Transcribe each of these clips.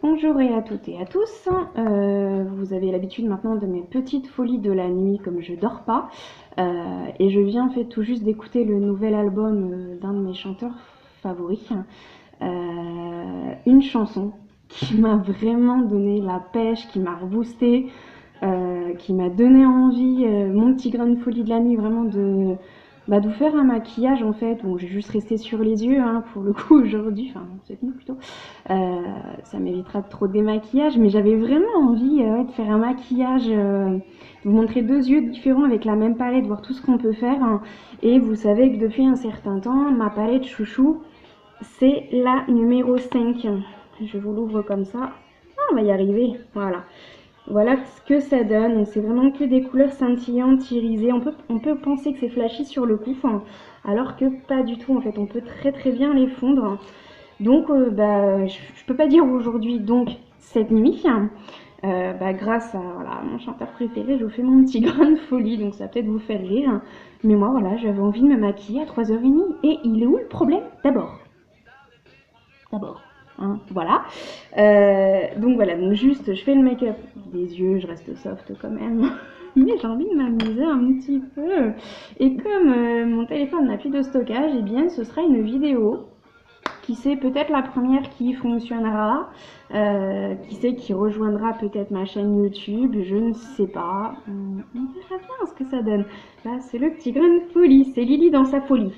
Bonjour à toutes et à tous. Vous avez l'habitude maintenant de mes petites folies de la nuit comme je dors pas. Et je viens en fait tout juste d'écouter le nouvel album d'un de mes chanteurs favoris. Une chanson qui m'a vraiment donné la pêche, qui m'a reboosté, qui m'a donné envie, mon petit grain de folie de la nuit, vraiment de vous faire un maquillage en fait. Bon, j'ai juste resté sur les yeux hein, pour le coup aujourd'hui, enfin cette nuit plutôt. Ça m'évitera de trop de démaquillage, mais j'avais vraiment envie de faire un maquillage, de vous montrer deux yeux différents avec la même palette, voir tout ce qu'on peut faire. Hein. Et vous savez que depuis un certain temps, ma palette chouchou, c'est la numéro 5. Je vous l'ouvre comme ça. Ah, on va y arriver. Voilà. Voilà ce que ça donne. Donc c'est vraiment que des couleurs scintillantes, irisées. On peut penser que c'est flashy sur le coup, hein, alors que pas du tout. En fait, on peut très très bien les fondre. Donc, je peux pas dire aujourd'hui, donc cette nuit, grâce à voilà, mon chanteur préféré, je vous fais mon petit grain de folie, donc ça va peut-être vous faire rire. Mais moi, voilà, j'avais envie de me maquiller à 3h30. Et il est où le problème? D'abord. Hein, voilà. Donc voilà, donc juste, je fais le make-up des yeux, je reste soft quand même. Mais j'ai envie de m'amuser un petit peu. Et comme mon téléphone n'a plus de stockage, eh bien ce sera une vidéo. Qui sait, peut-être la première qui fonctionnera, qui sait qui rejoindra peut-être ma chaîne YouTube, je ne sais pas. On verra bien ce que ça donne. Là, c'est le petit grain de folie, c'est Lily dans sa folie.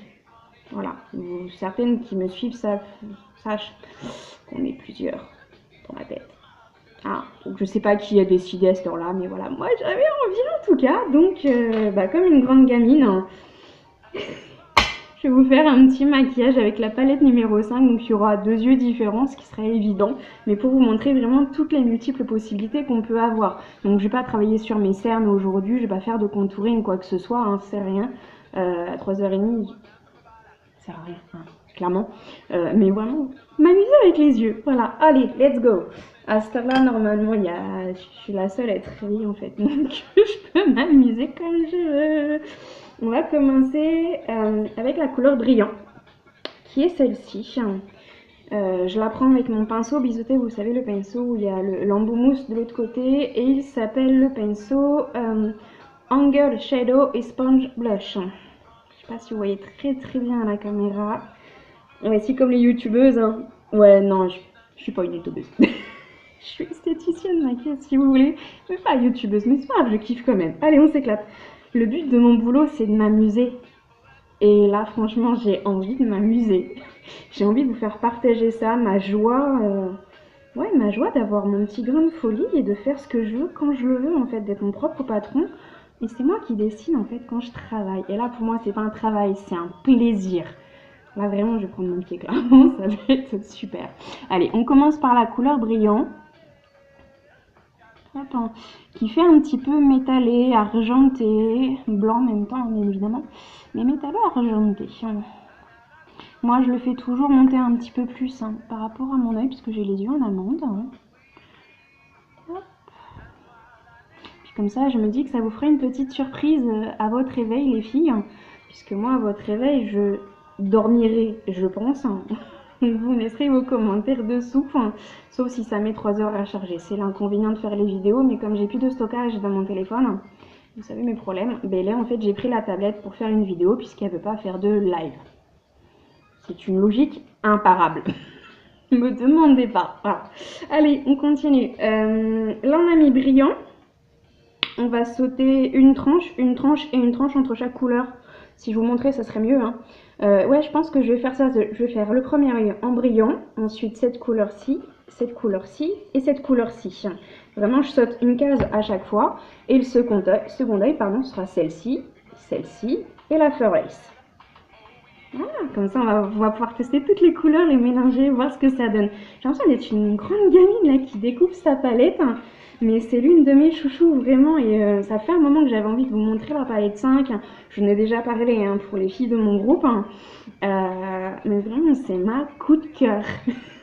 Voilà, certaines qui me suivent sachent qu'on est plusieurs dans ma tête. Ah, donc je sais pas qui a décidé à cette heure-là, mais voilà, moi j'avais envie en tout cas, donc comme une grande gamine, hein, je vais vous faire un petit maquillage avec la palette numéro 5, donc il y aura deux yeux différents, ce qui serait évident, mais pour vous montrer vraiment toutes les multiples possibilités qu'on peut avoir. Donc je vais pas travailler sur mes cernes aujourd'hui, je vais pas faire de contouring quoi que ce soit, hein, c'est rien. À 3h30, ça sert à rien, hein, clairement. Mais vraiment, m'amuser avec les yeux. Voilà, allez, let's go. À cette heure-là, normalement, je suis la seule à être réveillée en fait, donc je peux m'amuser comme je veux. On va commencer avec la couleur brillant, qui est celle-ci. Je la prends avec mon pinceau biseauté, vous savez, le pinceau où il y a l'embout mousse de l'autre côté, et il s'appelle le pinceau Angle Shadow et Sponge Blush. Je sais pas si vous voyez très très bien à la caméra. Ouais, si comme les youtubeuses. Hein. Ouais, non, je suis pas une youtubeuse. Je suis esthéticienne, maquilleuse, si vous voulez. Mais pas youtubeuse, mais c'est pas grave, je kiffe quand même. Allez, on s'éclate. Le but de mon boulot, c'est de m'amuser. Et là, franchement, j'ai envie de m'amuser. J'ai envie de vous faire partager ça, ma joie. Ma joie d'avoir mon petit grain de folie et de faire ce que je veux quand je le veux, en fait, d'être mon propre patron. Et c'est moi qui décide, en fait, quand je travaille. Et là, pour moi, c'est pas un travail, c'est un plaisir. Là, vraiment, je vais prendre mon pied, clairement, ça va être super. Allez, on commence par la couleur brillant. Attends, qui fait un petit peu métallé, argenté, blanc en même temps, bien évidemment, mais métallé argenté. Moi, je le fais toujours monter un petit peu plus hein, par rapport à mon œil, puisque j'ai les yeux en amande. Hein. Puis comme ça, je me dis que ça vous ferait une petite surprise à votre réveil, les filles, hein, puisque moi, à votre réveil, je dormirai, je pense. Hein. Vous me laisserez vos commentaires dessous, sauf si ça met 3 heures à charger. C'est l'inconvénient de faire les vidéos, mais comme j'ai plus de stockage dans mon téléphone, vous savez mes problèmes, ben là en fait j'ai pris la tablette pour faire une vidéo puisqu'elle ne veut pas faire de live. C'est une logique imparable. Ne me demandez pas. Voilà. Allez, on continue. Là on a mis brillant. On va sauter une tranche et une tranche entre chaque couleur. Si je vous montrais, ça serait mieux. Hein. Ouais, je pense que je vais faire ça. Je vais faire le premier œil en brillant, ensuite cette couleur-ci et cette couleur-ci. Vraiment, je saute une case à chaque fois. Et le second œil sera celle-ci et la Fur-Lace. Voilà, comme ça, on va pouvoir tester toutes les couleurs et mélanger, voir ce que ça donne. J'ai l'impression d'être une grande gamine là qui découvre sa palette. Hein. Mais c'est l'une de mes chouchous vraiment et ça fait un moment que j'avais envie de vous montrer la palette 5. Je n'ai déjà parlé hein, pour les filles de mon groupe. Hein. Mais vraiment c'est ma coup de cœur.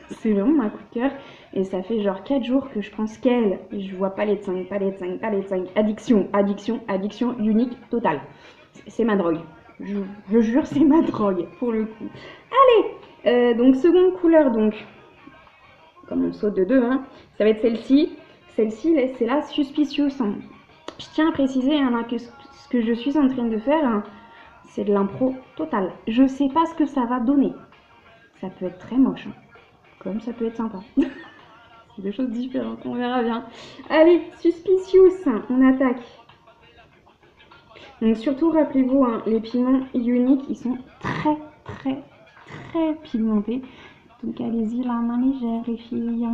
C'est vraiment ma coup de cœur. Et ça fait genre 4 jours que je pense qu'elle, je vois palette 5, palette 5, palette 5, addiction unique totale. C'est ma drogue. Je jure c'est ma drogue pour le coup. Allez donc seconde couleur donc. comme on saute de deux, hein, ça va être celle-ci. Celle-ci, c'est la Suspicious. Je tiens à préciser hein, que ce que je suis en train de faire, hein, c'est de l'impro totale. Je sais pas ce que ça va donner. Ça peut être très moche, hein, comme ça peut être sympa. C'est deux choses différentes, on verra bien. Allez, Suspicious, on attaque. Donc surtout, rappelez-vous, hein, les pigments uniques, ils sont très pigmentés. Donc allez-y, la main légère, les filles.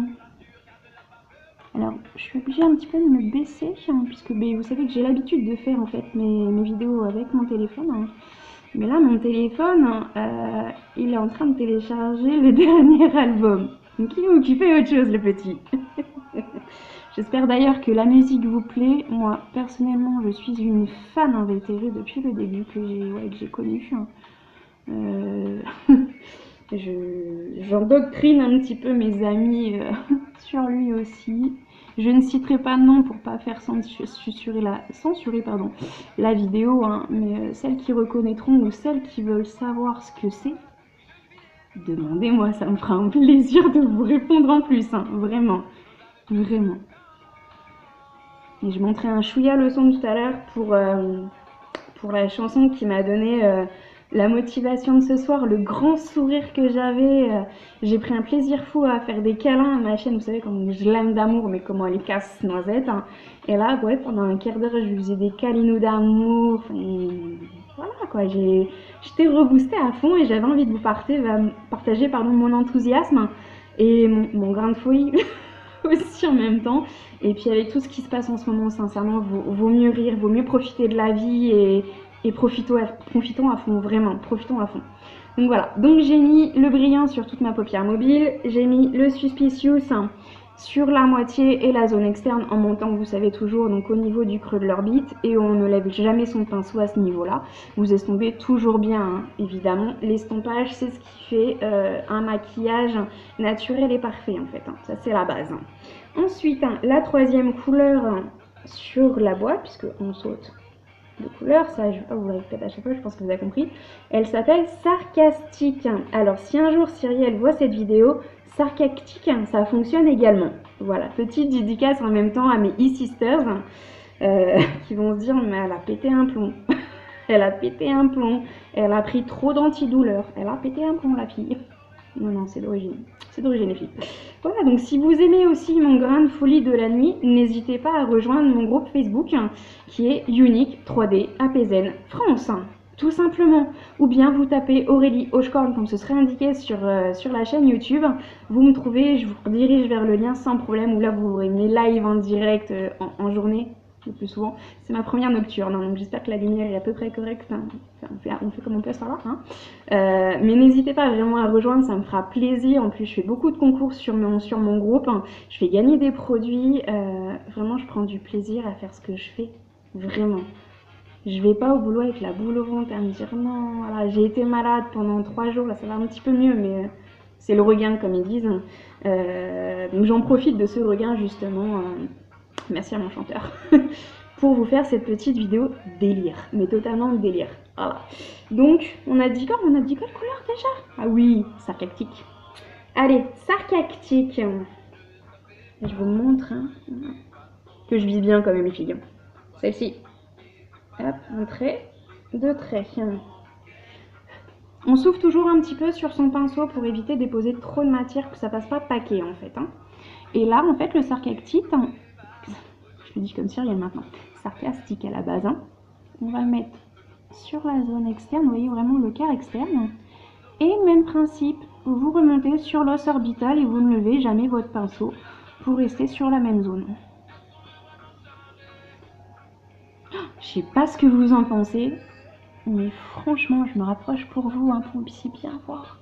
Alors, je suis obligée un petit peu de me baisser, hein, puisque vous savez que j'ai l'habitude de faire en fait mes vidéos avec mon téléphone. Hein. Mais là, mon téléphone, il est en train de télécharger le dernier album. Donc il est occupé à autre chose, le petit. J'espère d'ailleurs que la musique vous plaît. Moi, personnellement, je suis une fan invétérée depuis le début que j'ai connu. J'endoctrine un petit peu mes amis sur lui aussi. Je ne citerai pas de nom pour pas faire censurer la vidéo, hein, mais celles qui reconnaîtront ou celles qui veulent savoir ce que c'est, demandez-moi, ça me fera un plaisir de vous répondre en plus, hein, vraiment. Et je montrais un chouïa le son tout à l'heure pour la chanson qui m'a donné la motivation de ce soir, le grand sourire que j'avais. J'ai pris un plaisir fou à faire des câlins à ma chaîne, vous savez comme je l'aime d'amour, mais comment elle casse Noisette. Hein. Et là, ouais, pendant un quart d'heure, je lui faisais des câlinous d'amour. Voilà quoi, j'étais reboostée à fond et j'avais envie de vous partager mon enthousiasme et mon grain de folie aussi en même temps. Et puis avec tout ce qui se passe en ce moment, sincèrement, vaut mieux rire, vaut mieux profiter de la vie et profitons à fond, vraiment, profitons à fond. Donc voilà, donc j'ai mis le brillant sur toute ma paupière mobile, j'ai mis le Suspicious sur la moitié et la zone externe en montant, vous savez toujours, donc au niveau du creux de l'orbite, et on ne lève jamais son pinceau à ce niveau-là. Vous estompez toujours bien, hein, évidemment. L'estompage, c'est ce qui fait un maquillage naturel et parfait, en fait. Hein. Ça, c'est la base. Hein. Ensuite, hein, la troisième couleur sur la boîte, puisque on saute de couleurs, ça je vais pas vous le répéter à chaque fois, je pense que vous avez compris. Elle s'appelle Sarcastique. Alors si un jour Cyrielle voit cette vidéo, Sarcastique, ça fonctionne également. Voilà, petite dédicace en même temps à mes e-sisters qui vont se dire mais elle a pété un plomb. Elle a pété un plomb, elle a pris trop d'antidouleurs, elle a pété un plomb la fille. Non, c'est d'origine les filles. Voilà, donc si vous aimez aussi mon grain de folie de la nuit, n'hésitez pas à rejoindre mon groupe Facebook qui est Unique 3D APZN France, tout simplement. Ou bien vous tapez Aurélie Hochecorn comme ce serait indiqué sur la chaîne YouTube. Vous me trouvez, je vous redirige vers le lien sans problème, où là vous aurez mes lives en direct en journée. Le plus souvent, c'est ma première nocturne, hein, donc j'espère que la lumière est à peu près correcte. Hein. On fait comme on peut ça va. Hein. Mais n'hésitez pas vraiment à rejoindre, ça me fera plaisir. En plus, je fais beaucoup de concours sur mon groupe. Hein. Je fais gagner des produits. Vraiment, je prends du plaisir à faire ce que je fais. Vraiment. Je vais pas au boulot avec la boule au ventre à me dire non, voilà, j'ai été malade pendant 3 jours, là ça va un petit peu mieux, mais c'est le regain comme ils disent. Donc j'en profite de ce regain justement. Merci à mon chanteur pour vous faire cette petite vidéo délire, mais totalement délire. Voilà. Donc on a dit quoi quelle couleur déjà? Ah oui, sarcastique. Allez, sarcastique. Je vous montre hein, que je vise bien quand même les filles. Celle-ci. Hop, un trait, 2 traits. On souffle toujours un petit peu sur son pinceau pour éviter de déposer trop de matière, que ça passe pas paquet en fait. Hein. Et là en fait le sarcastique. Je le dis comme Cyrielle maintenant, sarcastique à la base. Hein. On va le mettre sur la zone externe, vous voyez vraiment le quart externe. Et même principe, vous remontez sur l'os orbital et vous ne levez jamais votre pinceau pour rester sur la même zone. Je sais pas ce que vous en pensez, mais franchement, je me rapproche pour vous, hein, pour que vous puissiez bien voir.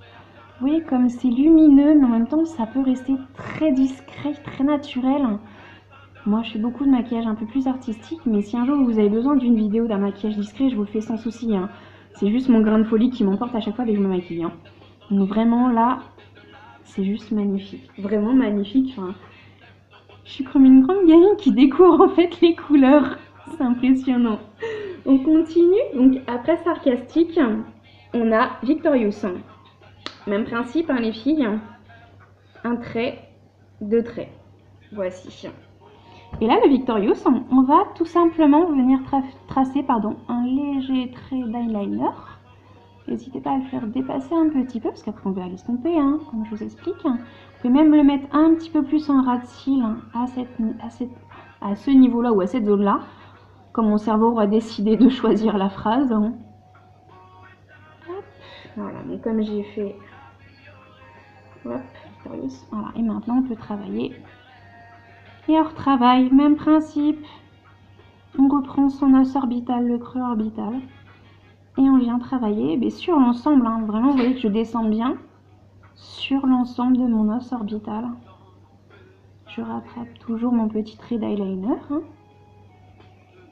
Vous voyez comme c'est lumineux, mais en même temps, ça peut rester très discret, très naturel. Moi, je fais beaucoup de maquillage un peu plus artistique, mais si un jour vous avez besoin d'une vidéo d'un maquillage discret, je vous le fais sans souci. Hein. C'est juste mon grain de folie qui m'emporte à chaque fois dès que je me maquille. Hein. Donc vraiment, là, c'est juste magnifique. Vraiment magnifique. Enfin, je suis comme une grande gamine qui découvre en fait les couleurs. C'est impressionnant. On continue. Donc après sarcastique, on a Victorious. Même principe, hein, les filles. Un trait, de traits. Voici. Et là, le Victorious, on va tout simplement venir tracer un léger trait d'eyeliner. N'hésitez pas à le faire dépasser un petit peu, parce qu'après on va l'estomper, hein, comme je vous explique. Vous pouvez même le mettre un petit peu plus en ras de cils à ce niveau-là ou à cette zone-là, comme mon cerveau aura décidé de choisir la phrase. Hop. Voilà, donc comme j'ai fait, hop, Victorious, voilà, et maintenant on peut travailler. Et on retravaille, même principe. On reprend son os orbital, le creux orbital. Et on vient travailler sur l'ensemble, hein. Vraiment, vous voyez que je descends bien sur l'ensemble de mon os orbital. Je rattrape toujours mon petit trait d'eyeliner. Hein.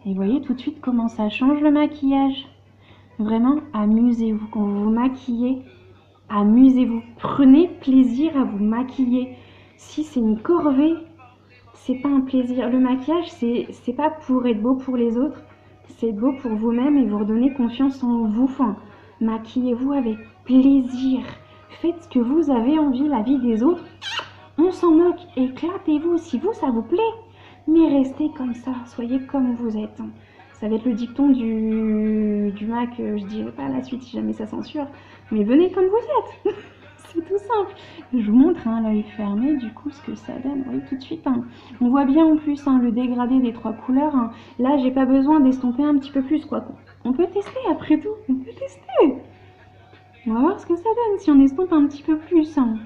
Et vous voyez tout de suite comment ça change le maquillage. Vraiment, amusez-vous quand vous vous maquillez. Amusez-vous. Prenez plaisir à vous maquiller. Si c'est une corvée, c'est pas un plaisir. Le maquillage, c'est pas pour être beau pour les autres. C'est beau pour vous-même et vous redonner confiance en vous. Enfin, maquillez-vous avec plaisir. Faites ce que vous avez envie, la vie des autres. On s'en moque, éclatez-vous si vous, ça vous plaît. Mais restez comme ça, soyez comme vous êtes. Ça va être le dicton du Mac, je dirai pas la suite si jamais ça censure. Mais venez comme vous êtes. C'est tout simple. Je vous montre l'œil fermé, du coup, ce que ça donne. Vous voyez tout de suite. On voit bien en plus le dégradé des trois couleurs. Là, j'ai pas besoin d'estomper un petit peu plus, quoi. On peut tester après tout. On peut tester. On va voir ce que ça donne si on estompe un petit peu plus. Vous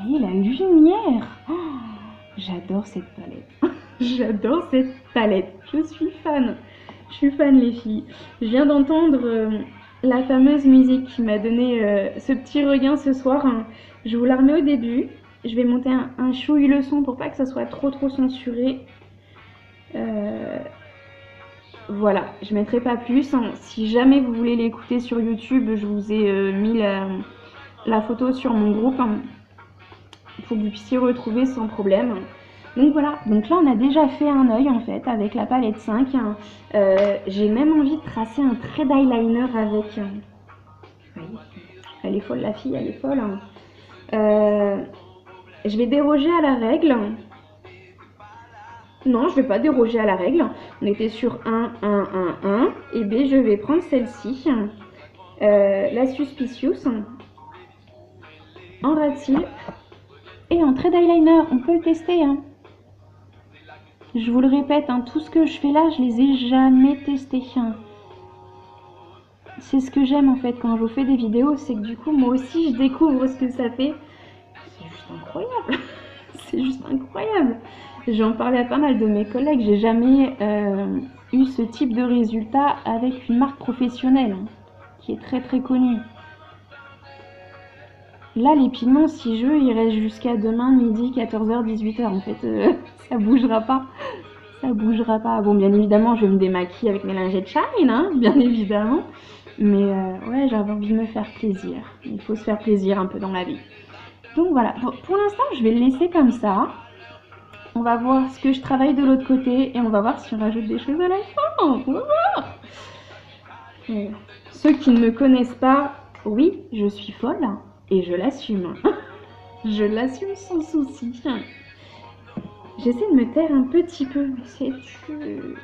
voyez la lumière. Oh, j'adore cette palette. J'adore cette palette. Je suis fan. Je suis fan, les filles. Je viens d'entendre la fameuse musique qui m'a donné ce petit regain ce soir. Je vous la remets au début. Je vais monter un chouille le son pour pas que ça soit trop censuré. Voilà, je mettrai pas plus. Si jamais vous voulez l'écouter sur YouTube, je vous ai mis la photo sur mon groupe pour que vous puissiez retrouver sans problème. Donc voilà, donc là on a déjà fait un œil en fait avec la palette 5. J'ai même envie de tracer un trait d'eyeliner avec. Elle est folle la fille, elle est folle. Je vais déroger à la règle. Non, je vais pas déroger à la règle. On était sur 1, 1, 1, 1. Et B, je vais prendre celle-ci. La Suspicious. En ras de cils. Et en trait d'eyeliner. On peut le tester. Je vous le répète, tout ce que je fais là, je les ai jamais testés. C'est ce que j'aime en fait quand je vous fais des vidéos, c'est que du coup moi aussi je découvre ce que ça fait. C'est juste incroyable. C'est juste incroyable. J'en parlais à pas mal de mes collègues, j'ai jamais eu ce type de résultat avec une marque professionnelle qui est très connue. Là, les pigments, si je veux, ils restent jusqu'à demain, midi, 14h, 18h. En fait, ça bougera pas. Ça bougera pas. Bon, bien évidemment, je vais me démaquiller avec mes lingettes Shine, bien évidemment. Mais ouais, j'avais envie de me faire plaisir. Il faut se faire plaisir un peu dans la vie. Donc voilà, pour l'instant, je vais le laisser comme ça. On va voir ce que je travaille de l'autre côté et on va voir si on rajoute des choses à la fin. On va voir. Et ceux qui ne me connaissent pas, oui, je suis folle. Et je l'assume. Je l'assume sans souci. J'essaie de me taire un petit peu, mais c'est dur.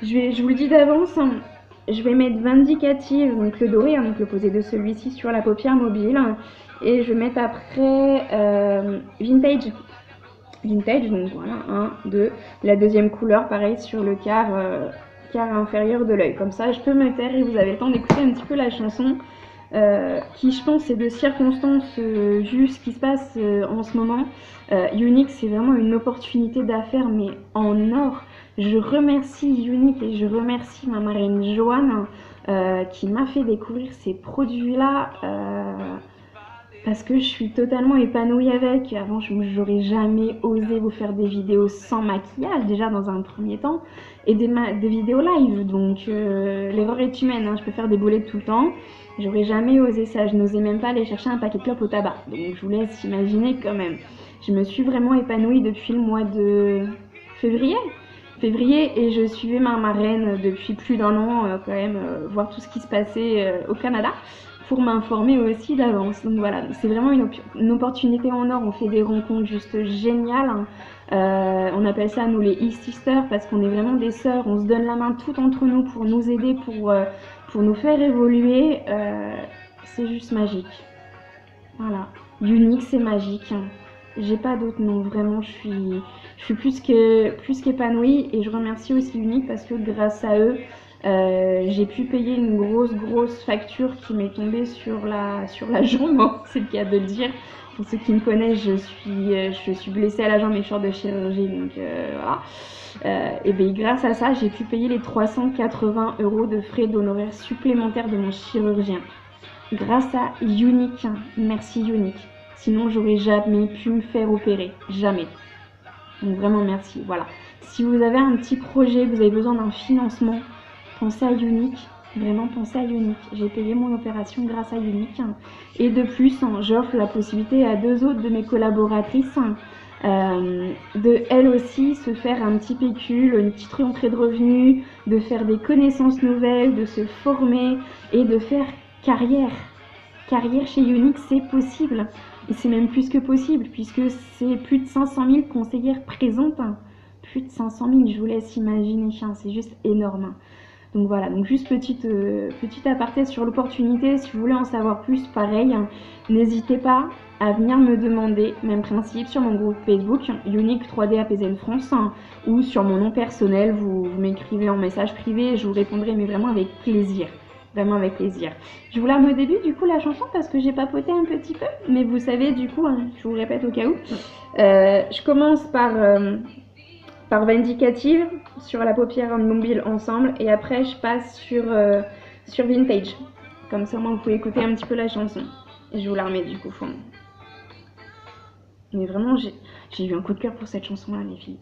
Je vous le dis d'avance, je vais mettre Vindicative, donc le doré, donc le posé de celui-ci sur la paupière mobile. Et je vais mettre après Vintage. Vintage, donc voilà, 1, 2. La deuxième couleur, pareil, sur le quart inférieur de l'œil. Comme ça, je peux me taire et vous avez le temps d'écouter un petit peu la chanson. Qui je pense est de circonstances vu ce qui se passe en ce moment. Unique, c'est vraiment une opportunité d'affaires mais en or. Je remercie Unique et je remercie ma marraine Joanne qui m'a fait découvrir ces produits là parce que je suis totalement épanouie avec. Avant, j'aurais jamais osé vous faire des vidéos sans maquillage, déjà dans un premier temps, et des vidéos live. Donc, l'erreur est humaine, je peux faire des boulettes tout le temps. J'aurais jamais osé ça, je n'osais même pas aller chercher un paquet de clopes au tabac. Donc, je vous laisse imaginer quand même. Je me suis vraiment épanouie depuis le mois de février, et je suivais ma marraine depuis plus d'1 an, quand même, voir tout ce qui se passait au Canada. pour m'informer aussi d'avance. Donc voilà, c'est vraiment une opportunité en or. On fait des rencontres juste géniales. On appelle ça nous les e-sisters parce qu'on est vraiment des sœurs. On se donne la main tout entre nous pour nous aider, pour nous faire évoluer. C'est juste magique. Voilà. Unique, c'est magique. J'ai pas d'autre nom. Vraiment, je suis plus qu'épanouie et je remercie aussi Unique parce que grâce à eux, j'ai pu payer une grosse facture qui m'est tombée sur la jambe, hein, c'est le cas de le dire. Pour ceux qui me connaissent, je suis blessée à la jambe et je sors de chirurgie, donc voilà. Et bien grâce à ça, j'ai pu payer les 380 € de frais d'honoraires supplémentaires de mon chirurgien. Grâce à Unique, merci Unique. Sinon, j'aurais jamais pu me faire opérer, jamais. Donc vraiment merci. Voilà. Si vous avez un petit projet, vous avez besoin d'un financement, pensez à Unique. Vraiment pensez à Unique. J'ai payé mon opération grâce à Unique. Et de plus, j'offre la possibilité à 2 autres de mes collaboratrices de elles aussi se faire un petit pécule, une petite rentrée de revenus, de faire des connaissances nouvelles, de se former et de faire carrière. Carrière chez Unique, c'est possible. Et c'est même plus que possible, puisque c'est plus de 500 000 conseillères présentes. Plus de 500 000, je vous laisse imaginer, c'est juste énorme. Donc voilà, donc juste petite aparté sur l'opportunité, si vous voulez en savoir plus, pareil, n'hésitez pas à venir me demander, même principe, sur mon groupe Facebook, Unique 3D APZN France, ou sur mon nom personnel, vous m'écrivez en message privé, je vous répondrai, mais vraiment avec plaisir. Vraiment avec plaisir. Je vous la remets au début, du coup, la chanson, parce que j'ai papoté un petit peu, mais vous savez, du coup, je vous répète au cas où, je commence par Vindicative sur la paupière mobile ensemble et après je passe sur Vintage. Comme ça, moi, vous pouvez écouter un petit peu la chanson. Et je vous la remets du coup. Mais vraiment, j'ai eu un coup de cœur pour cette chanson-là, les filles.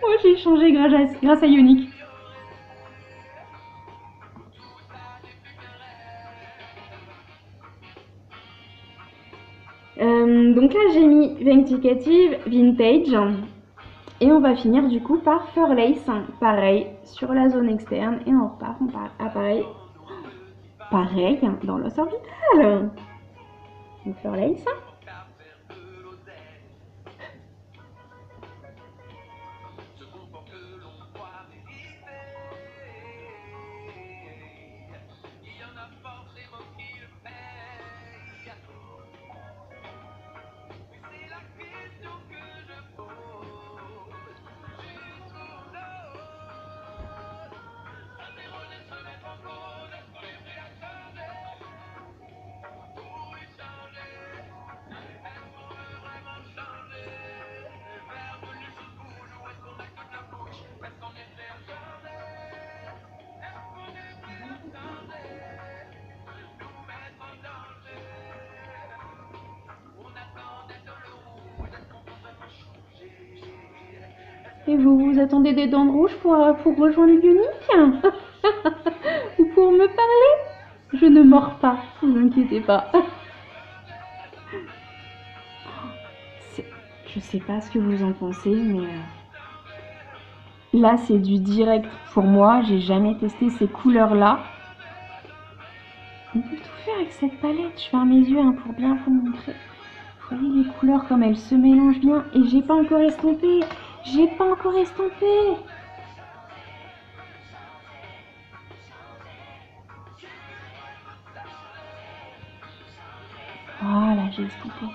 Moi, j'ai changé grâce à Unique. Donc là, j'ai mis Vindicative, Vintage. Et on va finir du coup par Furlace, pareil, sur la zone externe. Et on repart, pareil, dans l'os orbital. Donc Furlace. Et vous attendez des dents rouges pour rejoindre Unique? Ou pour me parler? Je ne mords pas, ne vous inquiétez pas. Je sais pas ce que vous en pensez, mais là c'est du direct pour moi. J'ai jamais testé ces couleurs-là. On peut tout faire avec cette palette. Je ferme mes yeux pour bien vous montrer. Vous voyez les couleurs comme elles se mélangent bien. Et j'ai pas encore estompé. J'ai pas encore estompé. Voilà, j'ai estompé.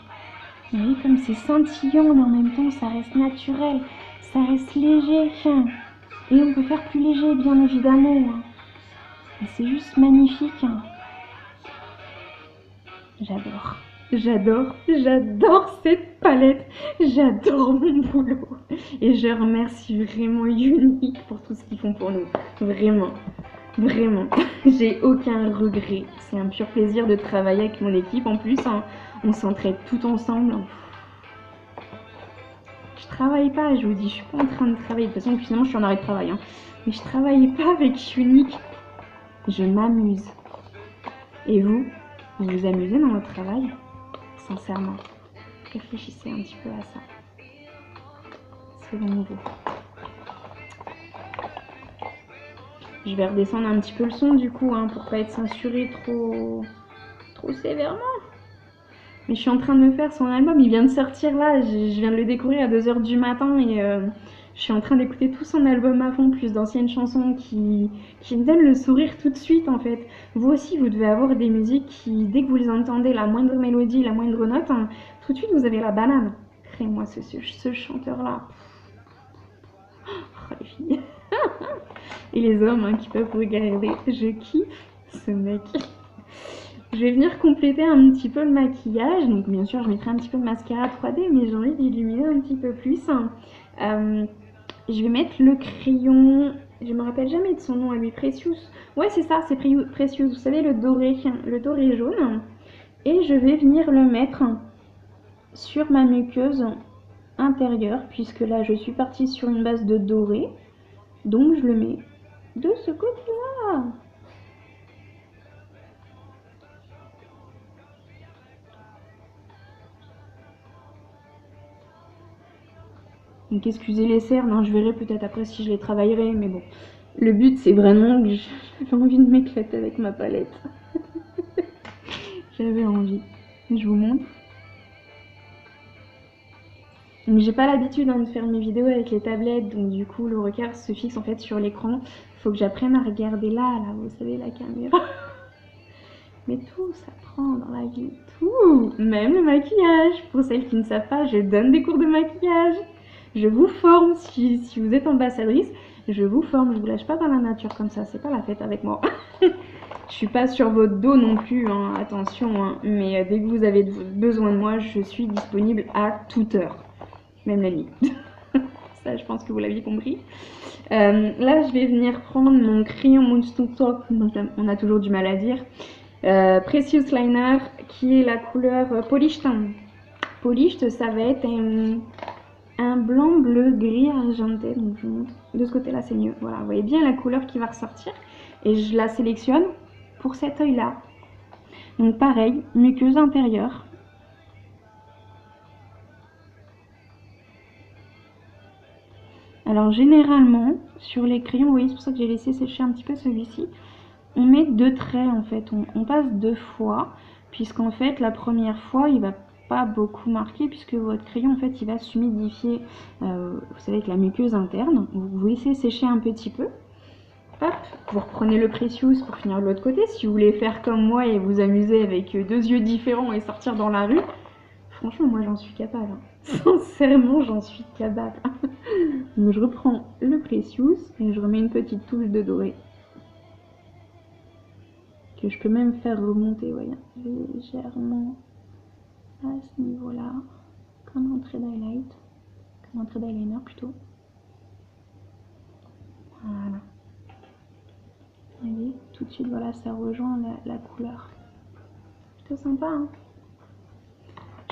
Vous voyez comme c'est scintillant, mais en même temps ça reste naturel. Ça reste léger. Et on peut faire plus léger, bien évidemment. Et c'est juste magnifique. J'adore. J'adore cette palette. J'adore mon boulot. Et je remercie vraiment Unique pour tout ce qu'ils font pour nous. Vraiment. J'ai aucun regret. C'est un pur plaisir de travailler avec mon équipe. En plus, on s'entraide tout ensemble. Je travaille pas, je vous dis, je suis pas en train de travailler. De toute façon, finalement, je suis en arrêt de travail. Mais je travaille pas avec Unique. Je m'amuse. Et vous vous amusez dans votre travail? Sincèrement, réfléchissez un petit peu à ça. C'est nouveau. Je vais redescendre un petit peu le son du coup, pour pas être censuré trop sévèrement. Mais je suis en train de me faire son album, il vient de sortir là, je viens de le découvrir à 2 h du matin et je suis en train d'écouter tout son album à fond, plus d'anciennes chansons qui me donnent le sourire tout de suite en fait. Vous aussi, vous devez avoir des musiques qui, dès que vous les entendez, la moindre mélodie, la moindre note, tout de suite vous avez la banane. Crée-moi ce chanteur-là. Oh les filles. Et les hommes qui peuvent regarder, je kiffe ce mec. Je vais venir compléter un petit peu le maquillage. Donc bien sûr, je mettrai un petit peu de mascara 3D, mais j'ai envie d'illuminer un petit peu plus. Je vais mettre le crayon, je me rappelle jamais de son nom à lui, Precious. Ouais, c'est ça, c'est Precious. Vous savez, le doré jaune. Et je vais venir le mettre sur ma muqueuse intérieure, puisque là, je suis partie sur une base de doré. Donc, je le mets de ce côté-là. Donc excusez les cernes, je verrai peut-être après si je les travaillerai, mais bon. Le but c'est vraiment que j'avais envie de m'éclater avec ma palette. J'avais envie. Je vous montre. Donc j'ai pas l'habitude de faire mes vidéos avec les tablettes, donc du coup le regard se fixe en fait sur l'écran. Faut que j'apprenne à regarder là, vous savez, la caméra. Mais tout s'apprend dans la vie, tout, même le maquillage. Pour celles qui ne savent pas, je donne des cours de maquillage. Je vous forme, si vous êtes ambassadrice, je vous forme, je vous lâche pas dans la nature comme ça, c'est pas la fête avec moi. Je suis pas sur votre dos non plus, attention, mais dès que vous avez besoin de moi, je suis disponible à toute heure, même la nuit. Ça, je pense que vous l'aviez compris. Là, je vais venir prendre mon crayon Moonstone, on a toujours du mal à dire, Precious Liner, qui est la couleur Polished. Polished, ça va être un blanc, bleu, gris, argenté. Donc je montre. De ce côté-là, c'est mieux. Voilà, vous voyez bien la couleur qui va ressortir. Et je la sélectionne pour cet œil-là. Donc pareil, muqueuse intérieure. Alors généralement, sur les crayons, vous voyez, c'est pour ça que j'ai laissé sécher un petit peu celui-ci. On met 2 traits en fait, on passe 2 fois, puisqu'en fait la première fois il va pas beaucoup marquer, puisque votre crayon en fait il va s'humidifier, vous savez, avec la muqueuse interne. Vous laissez sécher un petit peu, hop, vous reprenez le Precious pour finir de l'autre côté. Si vous voulez faire comme moi et vous amuser avec 2 yeux différents et sortir dans la rue, franchement moi j'en suis capable, sincèrement j'en suis capable. Donc je reprends le Precious et je remets une petite touche de doré. Que je peux même faire remonter, voyez, légèrement à ce niveau-là, comme un trait d'highlight, comme un trait d'eyeliner plutôt. Voilà. Vous voyez, tout de suite, voilà, ça rejoint la couleur. Plutôt sympa,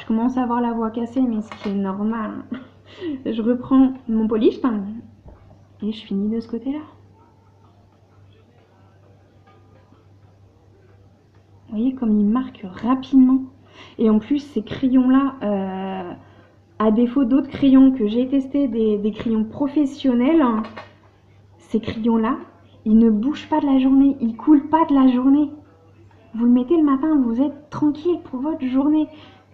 Je commence à avoir la voix cassée, mais ce qui est normal. Je reprends mon polish et je finis de ce côté-là. Vous voyez comme il marque rapidement. Et en plus, ces crayons-là, à défaut d'autres crayons que j'ai testés, des crayons professionnels, ces crayons-là, ils ne bougent pas de la journée, ils coulent pas de la journée. Vous le mettez le matin, vous êtes tranquille pour votre journée.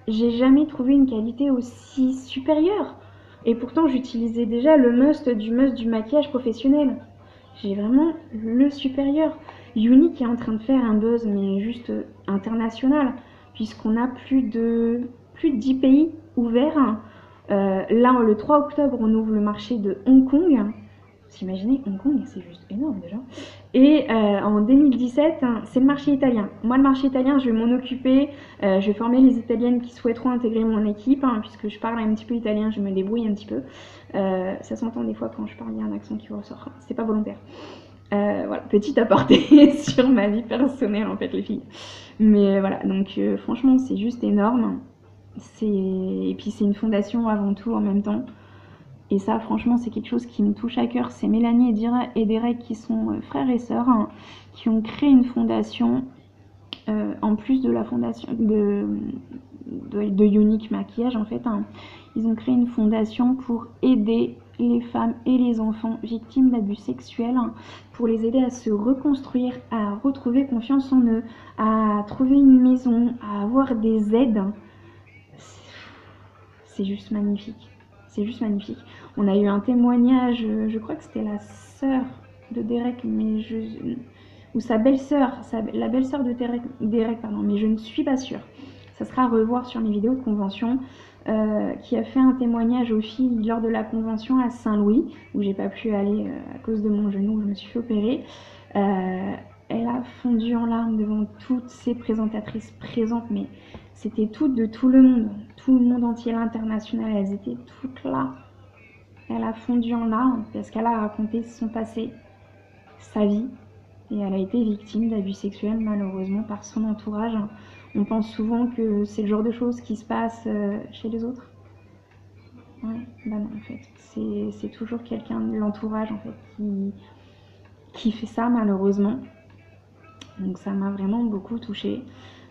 J'ai jamais trouvé une qualité aussi supérieure. Et pourtant, j'utilisais déjà le must du maquillage professionnel. J'ai vraiment le supérieur. Unique est en train de faire un buzz, mais juste international, puisqu'on a plus de 10 pays ouverts. Là, le 3 octobre, on ouvre le marché de Hong Kong. Vous imaginez, Hong Kong, c'est juste énorme déjà. Et en 2017, c'est le marché italien. Moi, le marché italien, je vais m'en occuper. Je vais former les Italiennes qui souhaiteront intégrer mon équipe, puisque je parle un petit peu italien, je me débrouille un petit peu. Ça s'entend des fois quand je parle, il y a un accent qui ressort. C'est pas volontaire. Voilà, petit aparté sur ma vie personnelle, en fait, les filles. Mais voilà, donc franchement, c'est juste énorme. Et puis, c'est une fondation avant tout en même temps. Et ça, franchement, c'est quelque chose qui me touche à cœur. C'est Mélanie et Derek qui sont frères et sœurs, qui ont créé une fondation, en plus de la fondation de Unique Maquillage, en fait. Ils ont créé une fondation pour aider les femmes et les enfants victimes d'abus sexuels, pour les aider à se reconstruire, à retrouver confiance en eux, à trouver une maison, à avoir des aides. C'est juste magnifique. C'est juste magnifique. On a eu un témoignage, je crois que c'était la sœur de Derek, ou sa belle-sœur, la belle-sœur de Derek, pardon, mais je ne suis pas sûre. Ça sera à revoir sur mes vidéos de convention, qui a fait un témoignage aux filles lors de la convention à Saint-Louis, où j'ai pas pu aller à cause de mon genou, où je me suis fait opérer. Elle a fondu en larmes devant toutes ces présentatrices présentes, mais c'était toutes de tout le monde entier, l'international, elles étaient toutes là. Elle a fondu en larmes parce qu'elle a raconté son passé, sa vie, et elle a été victime d'abus sexuels malheureusement par son entourage. On pense souvent que c'est le genre de choses qui se passent chez les autres. Ouais, bah non en fait, c'est toujours quelqu'un de l'entourage en fait qui fait ça malheureusement. Donc ça m'a vraiment beaucoup touchée.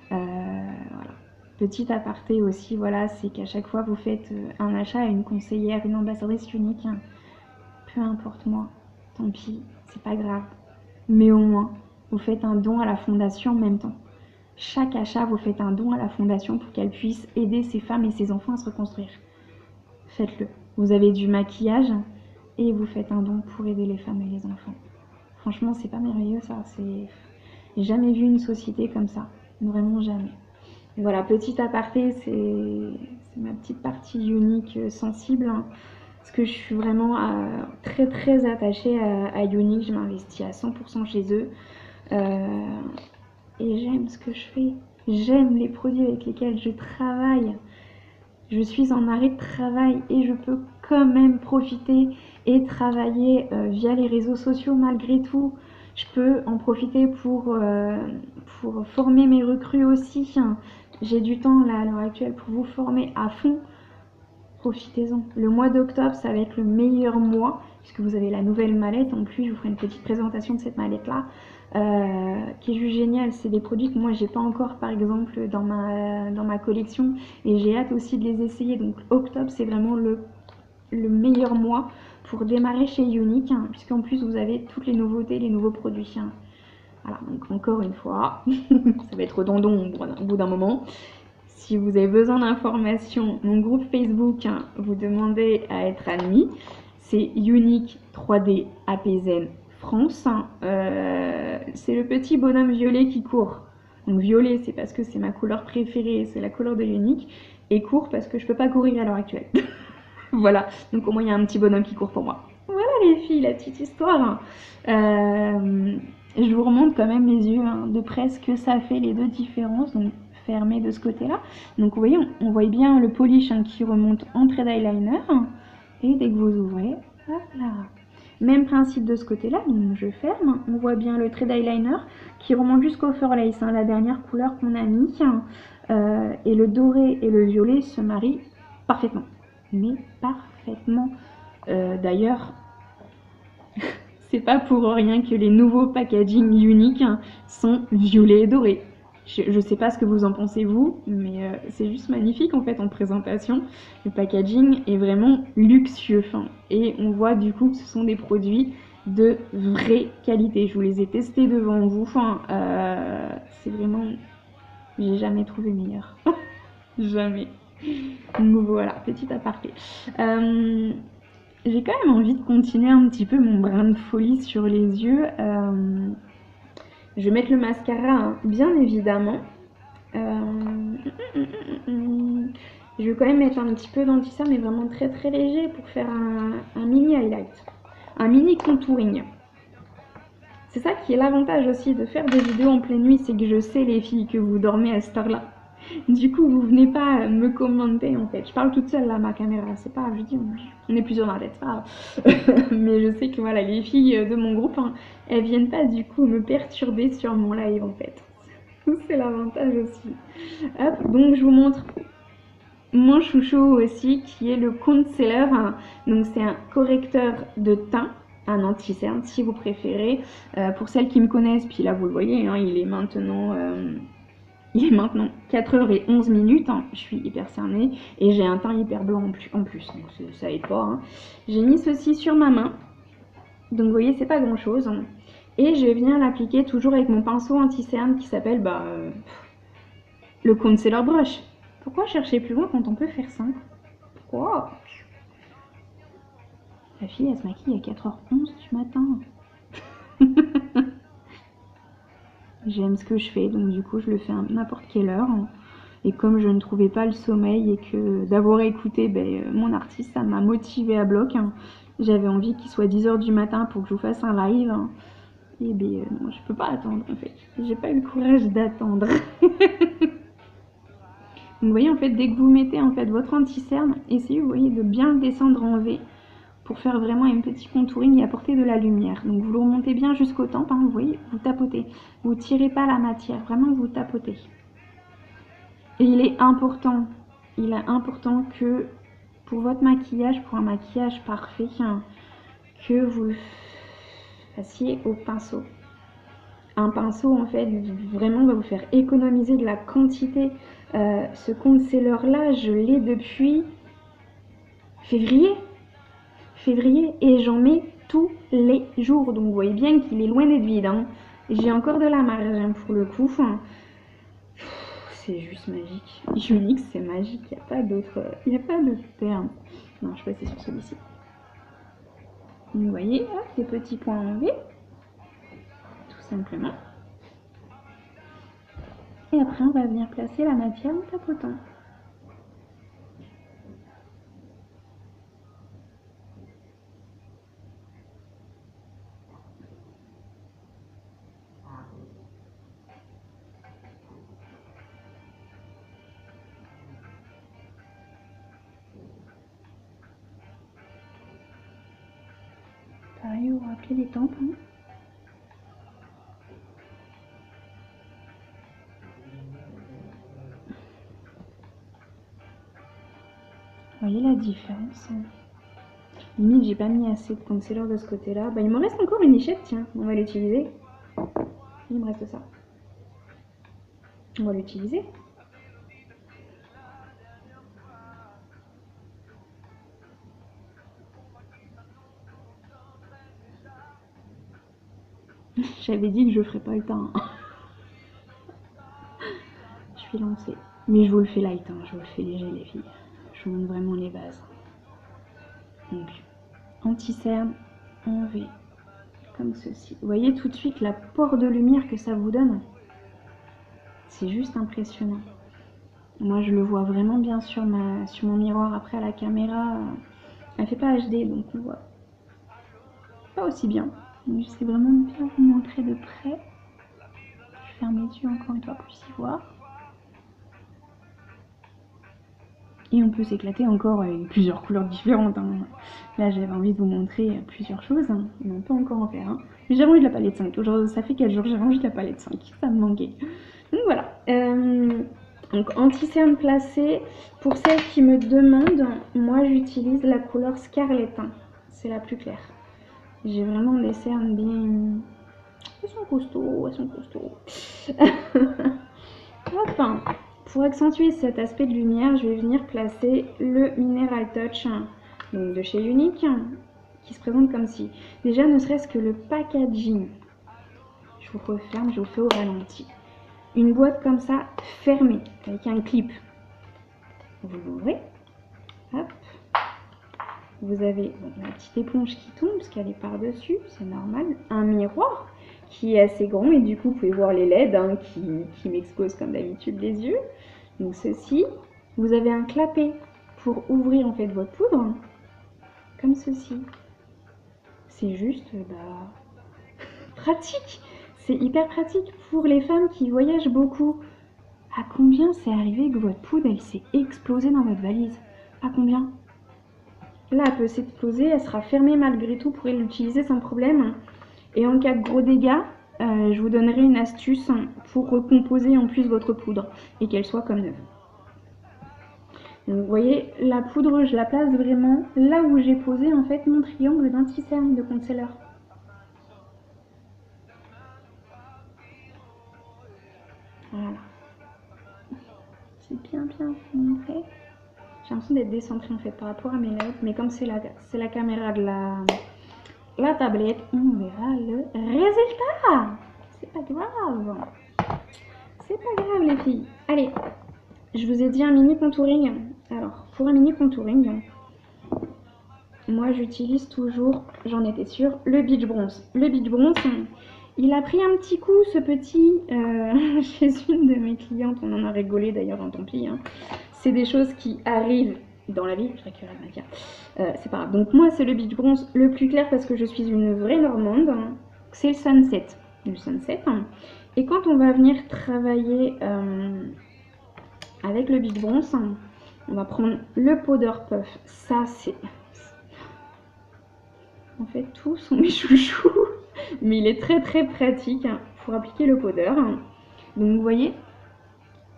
Voilà. Petit aparté aussi, voilà, c'est qu'à chaque fois vous faites un achat à une conseillère, une ambassadrice unique, peu importe moi, tant pis, c'est pas grave. Mais au moins, vous faites un don à la fondation en même temps. Chaque achat, vous faites un don à la fondation pour qu'elle puisse aider ces femmes et ces enfants à se reconstruire. Faites-le. Vous avez du maquillage et vous faites un don pour aider les femmes et les enfants. Franchement, c'est pas merveilleux ça. J'ai jamais vu une société comme ça. Vraiment jamais. Et voilà, petit aparté, c'est ma petite partie unique sensible. Parce que je suis vraiment très très attachée à Unique. Je m'investis à 100% chez eux. Et j'aime ce que je fais. J'aime les produits avec lesquels je travaille. Je suis en arrêt de travail et je peux quand même profiter et travailler via les réseaux sociaux malgré tout. Je peux en profiter pour former mes recrues aussi. J'ai du temps là à l'heure actuelle pour vous former à fond. Profitez-en. Le mois d'octobre, ça va être le meilleur mois puisque vous avez la nouvelle mallette. En plus, je vous ferai une petite présentation de cette mallette-là qui est juste géniale. C'est des produits que moi, j'ai pas encore, par exemple, dans ma collection et j'ai hâte aussi de les essayer. Donc, octobre, c'est vraiment le meilleur mois pour démarrer chez Unique puisqu'en plus, vous avez toutes les nouveautés, les nouveaux produits. Voilà, donc encore une fois, ça va être redondant au bout d'un moment. Si vous avez besoin d'informations, mon groupe Facebook, vous demandez à être admis. C'est Unique 3D APZN France. C'est le petit bonhomme violet qui court. Donc violet, c'est parce que c'est ma couleur préférée, c'est la couleur de Unique. Et court parce que je peux pas courir à l'heure actuelle. Voilà, donc au moins il y a un petit bonhomme qui court pour moi. Voilà les filles, la petite histoire. Je vous remonte quand même les yeux de près ce que ça fait les deux différences. Donc fermé de ce côté-là. Donc vous voyez, on voit bien le polish qui remonte en trade eyeliner. Et dès que vous ouvrez, voilà. Même principe de ce côté-là, donc je ferme. On voit bien le trade eyeliner qui remonte jusqu'au fur lace, la dernière couleur qu'on a mis. Et le doré et le violet se marient parfaitement. mais parfaitement. D'ailleurs, c'est pas pour rien que les nouveaux packaging uniques sont violets et dorés. Je sais pas ce que vous en pensez vous, mais c'est juste magnifique en fait en présentation. Le packaging est vraiment luxueux. Et on voit du coup que ce sont des produits de vraie qualité. Je vous les ai testés devant vous. C'est vraiment... J'ai jamais trouvé meilleur. Jamais. Donc voilà, petit aparté. J'ai quand même envie de continuer un petit peu mon brin de folie sur les yeux. Je vais mettre le mascara, hein, bien évidemment. Je vais quand même mettre un petit peu d'anti-cerne, mais vraiment très très léger pour faire un mini highlight. Un mini contouring. C'est ça qui est l'avantage aussi de faire des vidéos en pleine nuit, c'est que je sais les filles que vous dormez à cette heure-là. Du coup, vous venez pas me commenter en fait. Je parle toute seule là, ma caméra. C'est pas grave, je dis, on est plusieurs dans la tête, c'est pas grave. Mais je sais que voilà, les filles de mon groupe, hein, elles viennent pas du coup me perturber sur mon live en fait. C'est l'avantage aussi. Hop, donc je vous montre mon chouchou aussi qui est le concealer. Donc c'est un correcteur de teint, un anti-cerne si vous préférez. Pour celles qui me connaissent, puis là vous le voyez, hein, il est maintenant 4h11, hein. Je suis hyper cernée et j'ai un teint hyper blanc en plus, donc ça aide pas. Hein. J'ai mis ceci sur ma main, donc vous voyez c'est pas grand chose. Hein. Et je viens l'appliquer toujours avec mon pinceau anti-cerne qui s'appelle le Concealer Brush. Pourquoi chercher plus loin quand on peut faire simple? Pourquoi? La fille elle se maquille à 4h11 du matin. J'aime ce que je fais, donc du coup je le fais à n'importe quelle heure. Et comme je ne trouvais pas le sommeil et que d'avoir écouté mon artiste, ça m'a motivée à bloc. J'avais envie qu'il soit 10h du matin pour que je vous fasse un live. Et non, je peux pas attendre en fait. J'ai pas eu le courage d'attendre. Donc vous voyez en fait, dès que vous mettez en fait votre anti-cerne, essayez vous voyez de bien le descendre en V pour faire vraiment un petit contouring et apporter de la lumière. Donc vous le remontez bien jusqu'au temple, hein, vous voyez, vous tapotez. Vous tirez pas la matière, vraiment vous tapotez. Et il est important que pour votre maquillage, pour un maquillage parfait, que vous le fassiez au pinceau. Un pinceau en fait vraiment va vous faire économiser de la quantité. Ce concealer là, je l'ai depuis février et j'en mets tous les jours. Donc vous voyez bien qu'il est loin d'être vide. Hein. J'ai encore de la marge hein, pour le coup. C'est juste magique. Unique, c'est magique. Il n'y a pas d'autre terme. Non, je vais passer sur celui-ci. Vous voyez, là, des petits points enlevés. Tout simplement. Et après, on va venir placer la matière en tapotant. Pareil, vous rappelez les tempes. Hein. Vous voyez la différence hein. Limite, j'ai pas mis assez de concealer de ce côté-là. Il me reste encore une lichette, tiens, on va l'utiliser. Il me reste ça. On va l'utiliser. J'avais dit que je ferais pas le teint. Je suis lancée. Mais je vous le fais light, hein. Je vous le fais léger les filles. Je vous montre vraiment les bases. Donc, anti-cerne en V, comme ceci. Vous voyez tout de suite l'apport de lumière que ça vous donne. C'est juste impressionnant. Moi, je le vois vraiment bien sur mon miroir. Après, à la caméra, elle fait pas HD, donc on voit pas aussi bien. J'essaie vraiment de bien vous montrer de près. Je ferme les yeux encore une fois pour y voir. Et on peut s'éclater encore avec plusieurs couleurs différentes. Hein. Là, j'avais envie de vous montrer plusieurs choses. Hein. On peut encore en faire. Hein. Mais j'avais envie de la palette 5. Aujourd'hui, ça fait 4 jours, j'avais envie de la palette 5. Ça me manquait. Donc voilà. Donc anti-cerne placé, pour celles qui me demandent, moi j'utilise la couleur Scarlet. C'est la plus claire. J'ai vraiment des cernes bien... Elles sont costauds, elles sont costauds. Hop. Pour accentuer cet aspect de lumière, je vais venir placer le Mineral Touch donc de chez Unique, qui se présente comme ci. Déjà, ne serait-ce que le packaging. Je vous referme, je vous fais au ralenti. Une boîte comme ça, fermée, avec un clip. Vous l'ouvrez. Hop. Vous avez donc, la petite éponge qui tombe, parce qu'elle est par-dessus, c'est normal. Un miroir qui est assez grand, et du coup, vous pouvez voir les LED qui m'exposent comme d'habitude les yeux. Donc ceci. Vous avez un clapet pour ouvrir en fait votre poudre, comme ceci. C'est juste pratique. C'est hyper pratique pour les femmes qui voyagent beaucoup. À combien c'est arrivé que votre poudre elle s'est explosée dans votre valise? À combien? Là, elle peut s'exploser, elle sera fermée malgré tout, vous pourrez l'utiliser sans problème. Et en cas de gros dégâts, je vous donnerai une astuce pour recomposer en plus votre poudre et qu'elle soit comme neuve. Donc, vous voyez, la poudre, je la place vraiment là où j'ai posé en fait mon triangle d'anti-cerne de concealer. Voilà. C'est bien montré. J'ai l'impression d'être décentrée en fait par rapport à mes lèvres, mais comme c'est la caméra de la tablette, on verra le résultat. C'est pas grave. C'est pas grave les filles. Allez, je vous ai dit un mini contouring. Alors, pour un mini contouring, moi j'utilise toujours, j'en étais sûre, le Beach Bronze. Le Beach Bronze, il a pris un petit coup ce petit chez une de mes clientes, on en a rigolé d'ailleurs, tant pis. Hein. C'est des choses qui arrivent dans la vie, je récupère ma carte. C'est pas grave. Donc moi c'est le Beach Bronze le plus clair parce que je suis une vraie normande. C'est le Sunset. Le Sunset. Et quand on va venir travailler avec le Beach Bronze, on va prendre le Powder Puff. Ça c'est... En fait, tous sont mes chouchous, mais il est très pratique pour appliquer le powder. Donc vous voyez,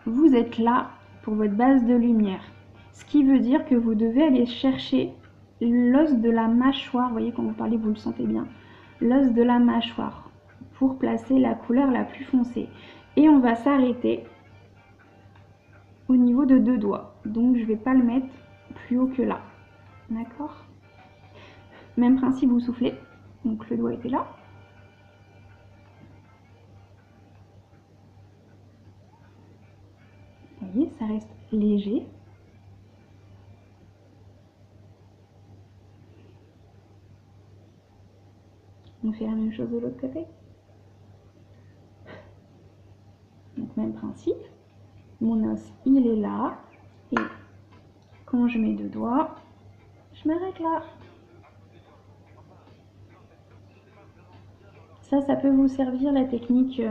vous êtes là pour votre base de lumière. Ce qui veut dire que vous devez aller chercher l'os de la mâchoire. Vous voyez, quand vous parlez, vous le sentez bien. L'os de la mâchoire pour placer la couleur la plus foncée. Et on va s'arrêter au niveau de 2 doigts. Donc je ne vais pas le mettre plus haut que là. D'accord ? Même principe, vous soufflez. Donc le doigt était là. Vous voyez, ça reste léger. On fait la même chose de l'autre côté. Donc même principe. Mon os, il est là. Et quand je mets 2 doigts, je m'arrête là. Ça peut vous servir la technique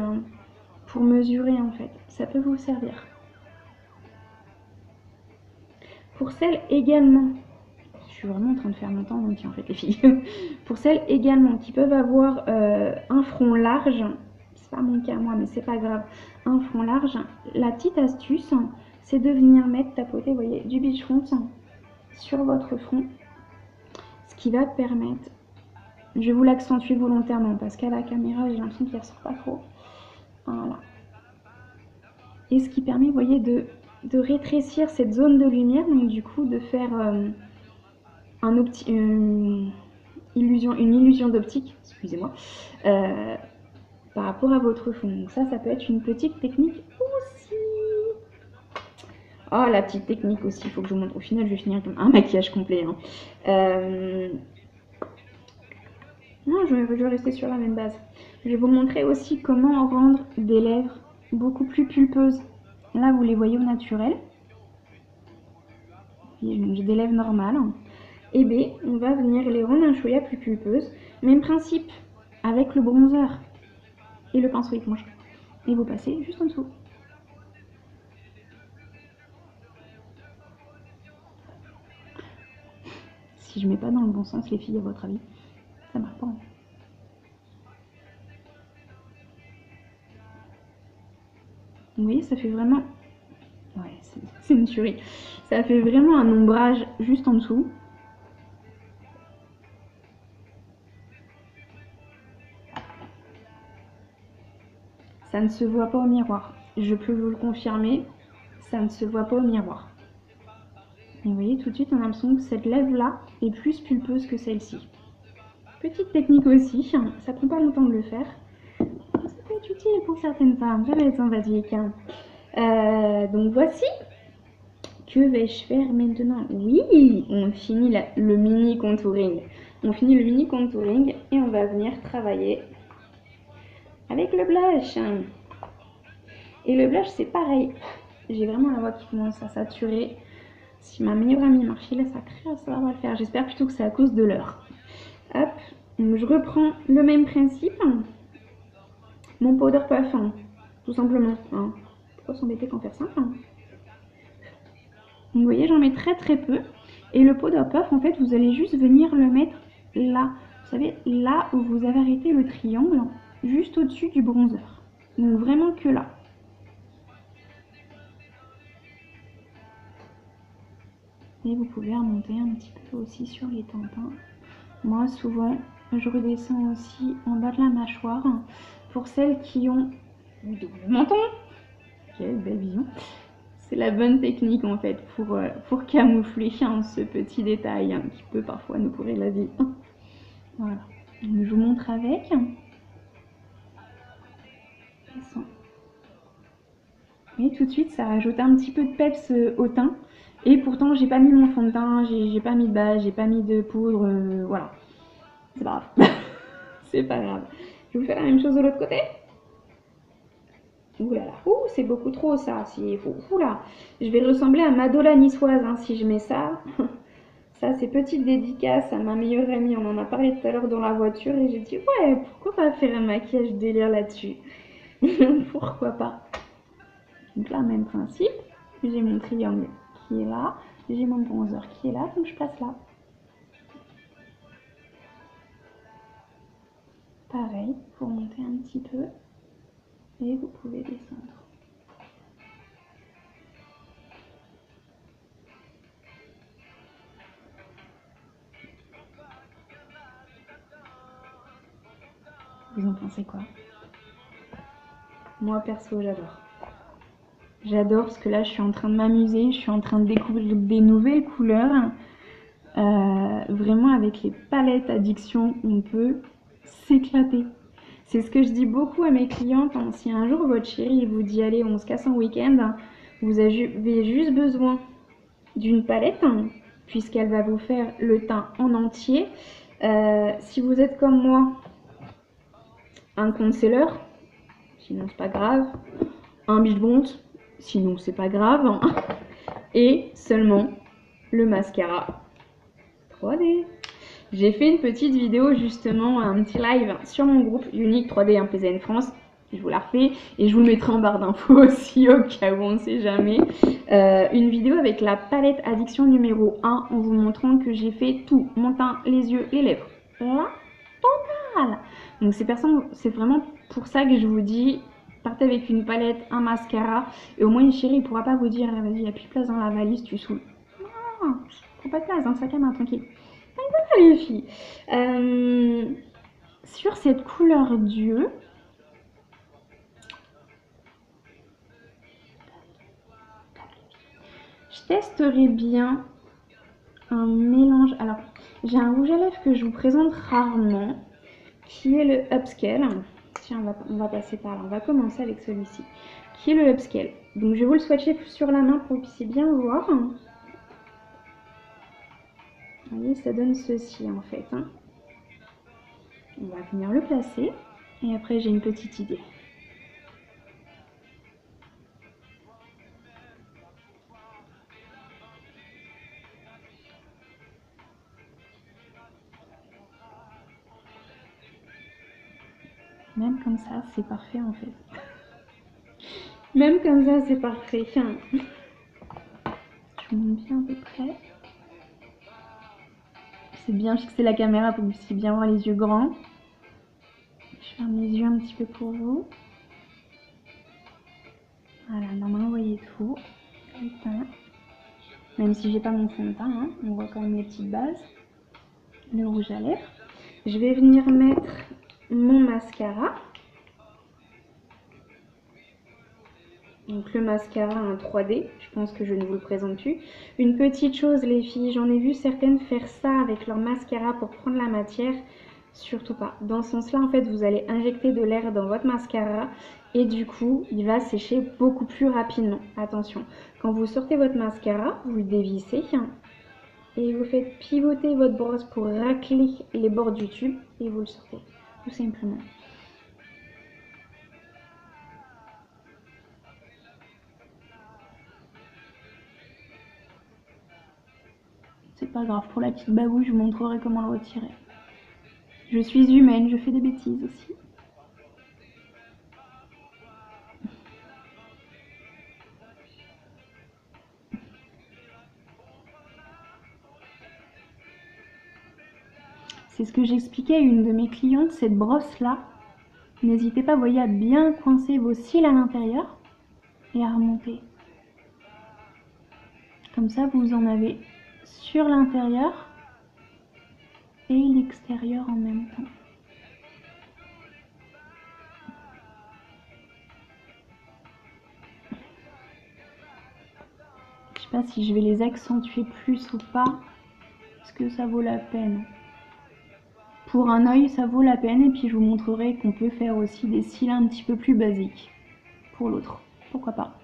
pour mesurer en fait. Ça peut vous servir. Pour celles également, je suis vraiment en train de faire mon temps entier en fait les filles. Pour celles également qui peuvent avoir un front large, c'est pas mon cas moi mais c'est pas grave, un front large, la petite astuce c'est de venir mettre, tapoter, vous voyez, du beach front sur votre front. Ce qui va permettre, je vais vous l'accentuer volontairement parce qu'à la caméra j'ai l'impression qu'il ne ressort pas trop. Voilà. Et ce qui permet, vous voyez, de rétrécir cette zone de lumière, donc du coup de faire une illusion d'optique, excusez-moi, par rapport à votre fond. Donc ça peut être une petite technique aussi. Oh, la petite technique aussi, il faut que je vous montre. Au final, je vais finir comme un maquillage complet. Hein. Non, je vais rester sur la même base. Je vais vous montrer aussi comment rendre des lèvres beaucoup plus pulpeuses. Là, vous les voyez au naturel. J'ai des lèvres normales. Et bien, on va venir les rendre un chouïa plus pulpeuses. Même principe avec le bronzer et le pinceau éponge. Et vous passez juste en dessous. Si je mets pas dans le bon sens, les filles, à votre avis, ça marche pas. Vous voyez, ça fait vraiment c'est une tuerie. Ça fait vraiment un ombrage juste en dessous. Ça ne se voit pas au miroir. Je peux vous le confirmer, ça ne se voit pas au miroir. Et vous voyez, tout de suite, on a l'impression que cette lèvre-là est plus pulpeuse que celle-ci. Petite technique aussi, ça prend pas longtemps de le faire. Ça peut être utile pour certaines femmes, ça va être sympathique. Donc voici. Que vais-je faire maintenant? Oui, on finit le mini contouring. On finit le mini contouring et on va venir travailler avec le blush. Et le blush, c'est pareil. J'ai vraiment la voix qui commence à saturer. Si ma meilleure amie marche, là, ça va le faire. J'espère plutôt que c'est à cause de l'heure. Hop, donc je reprends le même principe. Mon powder puff, tout simplement. Pourquoi s'embêter qu'en faire simple? Vous voyez, j'en mets très très peu. Et le powder puff, en fait, vous allez juste venir le mettre là. Vous savez, là où vous avez arrêté le triangle, juste au-dessus du bronzer. Donc vraiment que là. Et vous pouvez remonter un petit peu aussi sur les tentins. Moi, souvent, je redescends aussi en bas de la mâchoire. Pour celles qui ont du double menton. Quelle belle vision. C'est la bonne technique en fait pour camoufler ce petit détail qui peut parfois nous pourrir la vie. Voilà. Donc, je vous montre avec. Et tout de suite, ça rajoute un petit peu de peps au teint. Et pourtant, j'ai pas mis mon fond de teint, j'ai pas mis de base, j'ai pas mis de poudre. Voilà. C'est pas grave. C'est pas grave. Je vais vous faire la même chose de l'autre côté. Ouh là là, ouh, c'est beaucoup trop ça. Ouh là, je vais ressembler à Madola niçoise si je mets ça. Ça, c'est petite dédicace à ma meilleure amie. On en a parlé tout à l'heure dans la voiture et j'ai dit ouais, pourquoi pas faire un maquillage délire là-dessus. Pourquoi pas. Donc là, même principe. J'ai mon triangle qui est là. J'ai mon bronzer qui est là, donc je place là. Pareil, pour monter un petit peu. Et vous pouvez descendre. Vous en pensez quoi? Moi perso, j'adore. J'adore parce que là, je suis en train de m'amuser, je suis en train de découvrir des nouvelles couleurs. Vraiment, avec les palettes Addiction, on peut s'éclater. C'est ce que je dis beaucoup à mes clientes. Si un jour votre chéri vous dit allez, on se casse en week-end, vous avez juste besoin d'une palette, puisqu'elle va vous faire le teint en entier. Si vous êtes comme moi, un concealer, sinon c'est pas grave, un Beach Bond, sinon c'est pas grave, et seulement le mascara 3D. J'ai fait une petite vidéo justement, un petit live sur mon groupe Unique 3D PZN France. Je vous la refais et je vous le mettrai en barre d'infos aussi au cas où on ne sait jamais. Une vidéo avec la palette Addiction numéro 1 en vous montrant que j'ai fait tout, mon teint, les yeux, les lèvres. La totale. Donc c'est vraiment pour ça que je vous dis, partez avec une palette, un mascara et au moins une chérie ne pourra pas vous dire vas-y, il n'y a plus de place dans la valise, tu saoules. Non, prends pas de place dans le sac à main, tranquille. Voilà les filles. Sur cette couleur d'yeux, je testerai bien un mélange. Alors, j'ai un rouge à lèvres que je vous présente rarement, qui est le Upscale. Tiens, on va passer par là. On va commencer avec celui-ci, qui est le Upscale. Donc, je vais vous le swatcher sur la main pour que vous puissiez bien voir. Vous voyez, ça donne ceci en fait. On va venir le placer. Et après, j'ai une petite idée. Même comme ça, c'est parfait en fait. Même comme ça, c'est parfait. Je vous montre bien à peu près. C'est bien fixer la caméra pour que vous puissiez bien voir les yeux grands. Je ferme les yeux un petit peu pour vous. Voilà, normalement vous voyez tout. de teint. Même si j'ai pas mon fond de teint, hein, on voit quand même les petites bases. Le rouge à lèvres. Je vais venir mettre mon mascara. Donc le mascara un 3D, je pense que je ne vous le présente plus. Une petite chose les filles, j'en ai vu certaines faire ça avec leur mascara pour prendre la matière. Surtout pas. Dans ce sens-là, en fait, vous allez injecter de l'air dans votre mascara et du coup, il va sécher beaucoup plus rapidement. Attention, quand vous sortez votre mascara, vous le dévissez et vous faites pivoter votre brosse pour racler les bords du tube et vous le sortez, tout simplement. C'est pas grave, pour la petite babouille, je vous montrerai comment le retirer. Je suis humaine, je fais des bêtises aussi. C'est ce que j'expliquais à une de mes clientes, cette brosse-là. N'hésitez pas, vous voyez, à bien coincer vos cils à l'intérieur et à remonter. Comme ça, vous en avez sur l'intérieur et l'extérieur en même temps. Je sais pas si je vais les accentuer plus ou pas. Est-ce que ça vaut la peine? Pour un œil, ça vaut la peine. Et puis je vous montrerai qu'on peut faire aussi des cils un petit peu plus basiques. Pour l'autre, pourquoi pas.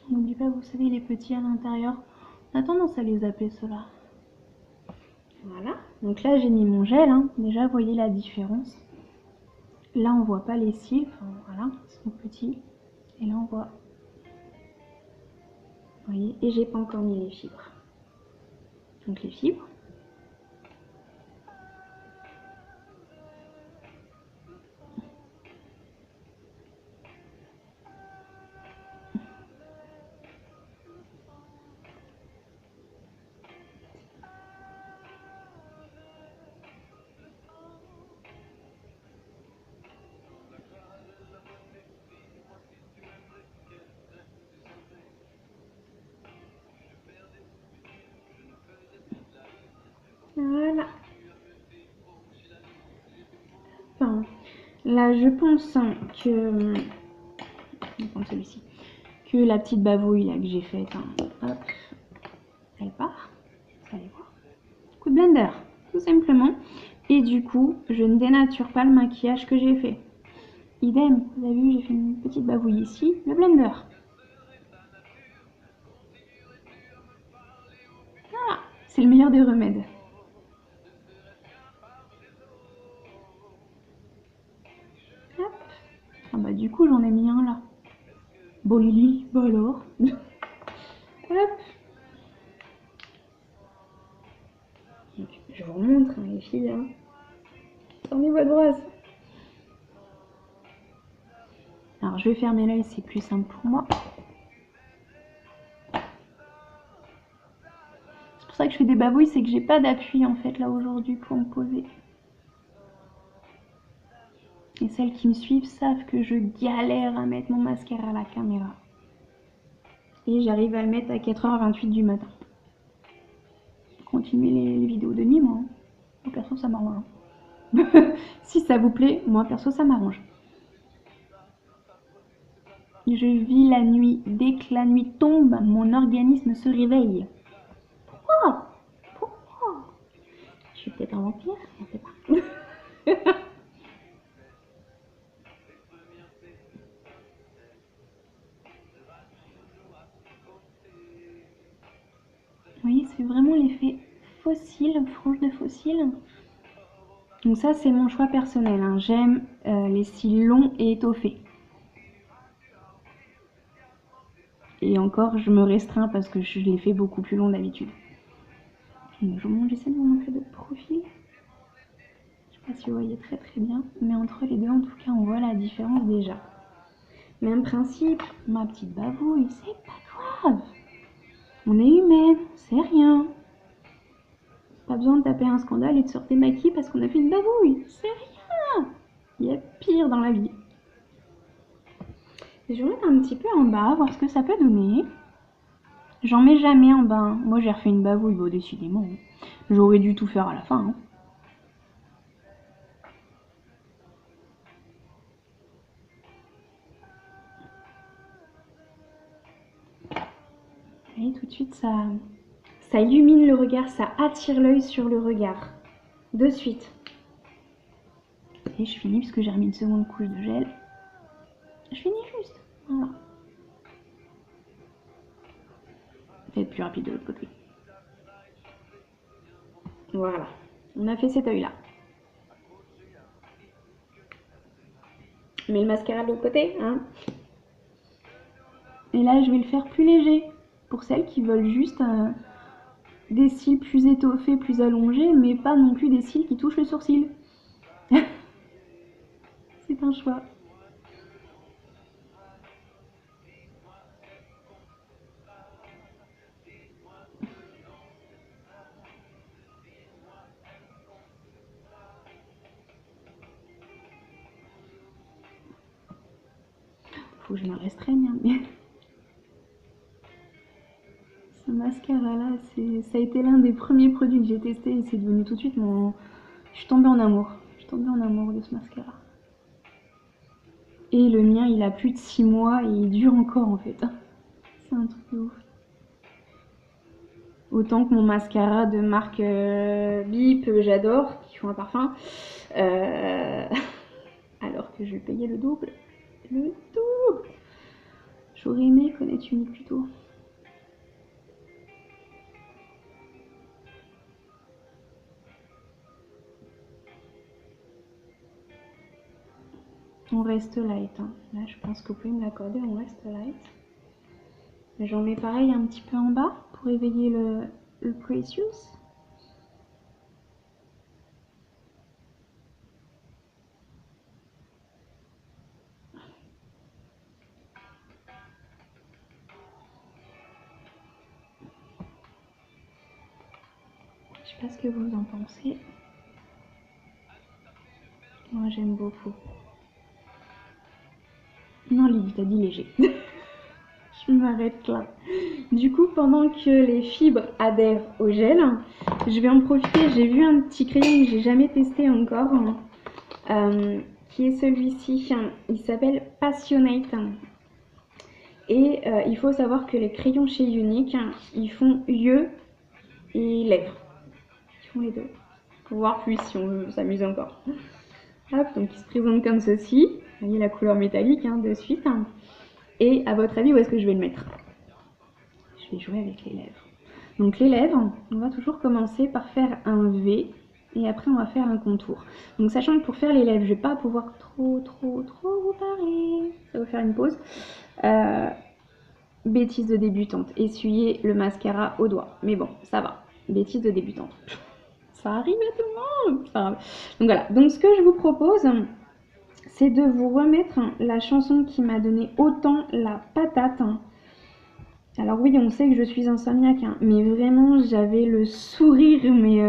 N'oubliez pas, vous savez, les petits à l'intérieur, on a tendance à les appeler ceux-là. Voilà, donc là j'ai mis mon gel, hein. Déjà vous voyez la différence. Là on voit pas les cils, enfin, voilà, ils sont petits. Et là on voit, vous voyez, et j'ai pas encore mis les fibres. Donc les fibres. Voilà. Enfin, là je pense que, je vais prendre celui-ci, que la petite bavouille là que j'ai faite, hein, hop, elle part, vous allez voir. Coup de blender, tout simplement. Et du coup, je ne dénature pas le maquillage que j'ai fait. Idem, vous avez vu, j'ai fait une petite bavouille ici, le blender. Voilà, c'est le meilleur des remèdes. Hop. Ah bah du coup, j'en ai mis un là. Bon Lily, bah alors. Hop. Donc, je vous montre, hein, les filles. Hein. Tournez votre brosse. Alors je vais fermer l'œil, c'est plus simple pour moi. C'est pour ça que je fais des babouilles, c'est que j'ai pas d'appui en fait là aujourd'hui pour me poser. Et celles qui me suivent savent que je galère à mettre mon mascara à la caméra. Et j'arrive à le mettre à 4h28 du matin. Continuez les vidéos de nuit, moi. Moi perso ça m'arrange. Si ça vous plaît, moi perso ça m'arrange. Je vis la nuit. Dès que la nuit tombe, mon organisme se réveille. Pourquoi? Pourquoi? Je suis peut-être un vampire, je ne sais pas. Vous voyez, c'est vraiment l'effet fossile, frange de fossile. Donc ça, c'est mon choix personnel. Hein. J'aime les cils longs et étoffés. Et encore, je me restreins parce que je les fais beaucoup plus longs d'habitude. J'essaie de vous montrer de profil. Je ne sais pas si vous voyez très très bien, mais entre les deux, en tout cas, on voit la différence déjà. Même principe, ma petite bavouille, c'est pas grave. On est humaine, c'est rien. Pas besoin de taper un scandale et de se démaquiller parce qu'on a fait une bavouille, c'est rien. Il y a pire dans la vie. Je vais mettre un petit peu en bas, voir ce que ça peut donner. J'en mets jamais en bas. Moi j'ai refait une bavouille, bon décidément. J'aurais dû tout faire à la fin. Et tout de suite ça illumine le regard, ça attire l'œil sur le regard. De suite. Et je finis parce que j'ai remis une seconde couche de gel. Je finis juste. Voilà. Faites plus rapide de l'autre côté. Voilà. On a fait cet œil là. Mais le mascara de l'autre côté, hein. Et là, je vais le faire plus léger. Pour celles qui veulent juste des cils plus étoffés, plus allongés, mais pas non plus des cils qui touchent le sourcil. C'est un choix. Faut que je me restreigne, mais ce mascara là, ça a été l'un des premiers produits que j'ai testé et c'est devenu tout de suite mon... Je suis tombée en amour. Je suis tombée en amour de ce mascara. Et le mien, il a plus de 6 mois et il dure encore en fait. C'est un truc de ouf. Autant que mon mascara de marque Bip, j'adore, qui font un parfum. Alors que je vais payer le double. Le double. J'aurais aimé connaître Unique plus tôt. On reste light. Hein. Là, je pense que vous pouvez me l'accorder, on reste light. J'en mets pareil un petit peu en bas pour éveiller le Precious. Je sais pas ce que vous en pensez. Moi, j'aime beaucoup. Non, Lily, t'as dit léger. Je m'arrête là. Du coup, pendant que les fibres adhèrent au gel, je vais en profiter. J'ai vu un petit crayon que j'ai jamais testé encore, qui est celui-ci. Il s'appelle Passionate. Et il faut savoir que les crayons chez Unique, ils font yeux et lèvres. Ils font les deux. Pour voir plus si on veut s'amuser encore. Hop, donc il se présente comme ceci. Vous voyez la couleur métallique de suite. Et à votre avis, où est-ce que je vais le mettre? Je vais jouer avec les lèvres. Donc les lèvres, on va toujours commencer par faire un V et après on va faire un contour. Donc sachant que pour faire les lèvres, je ne vais pas pouvoir trop vous parler. Ça va faire une pause. Bêtise de débutante, essuyer le mascara au doigt. Mais bon, ça va. Bêtise de débutante. Ça arrive à tout le monde. Donc voilà. Donc ce que je vous propose, c'est de vous remettre la chanson qui m'a donné autant la patate. Alors oui, on sait que je suis insomniaque, mais vraiment, j'avais le sourire, mais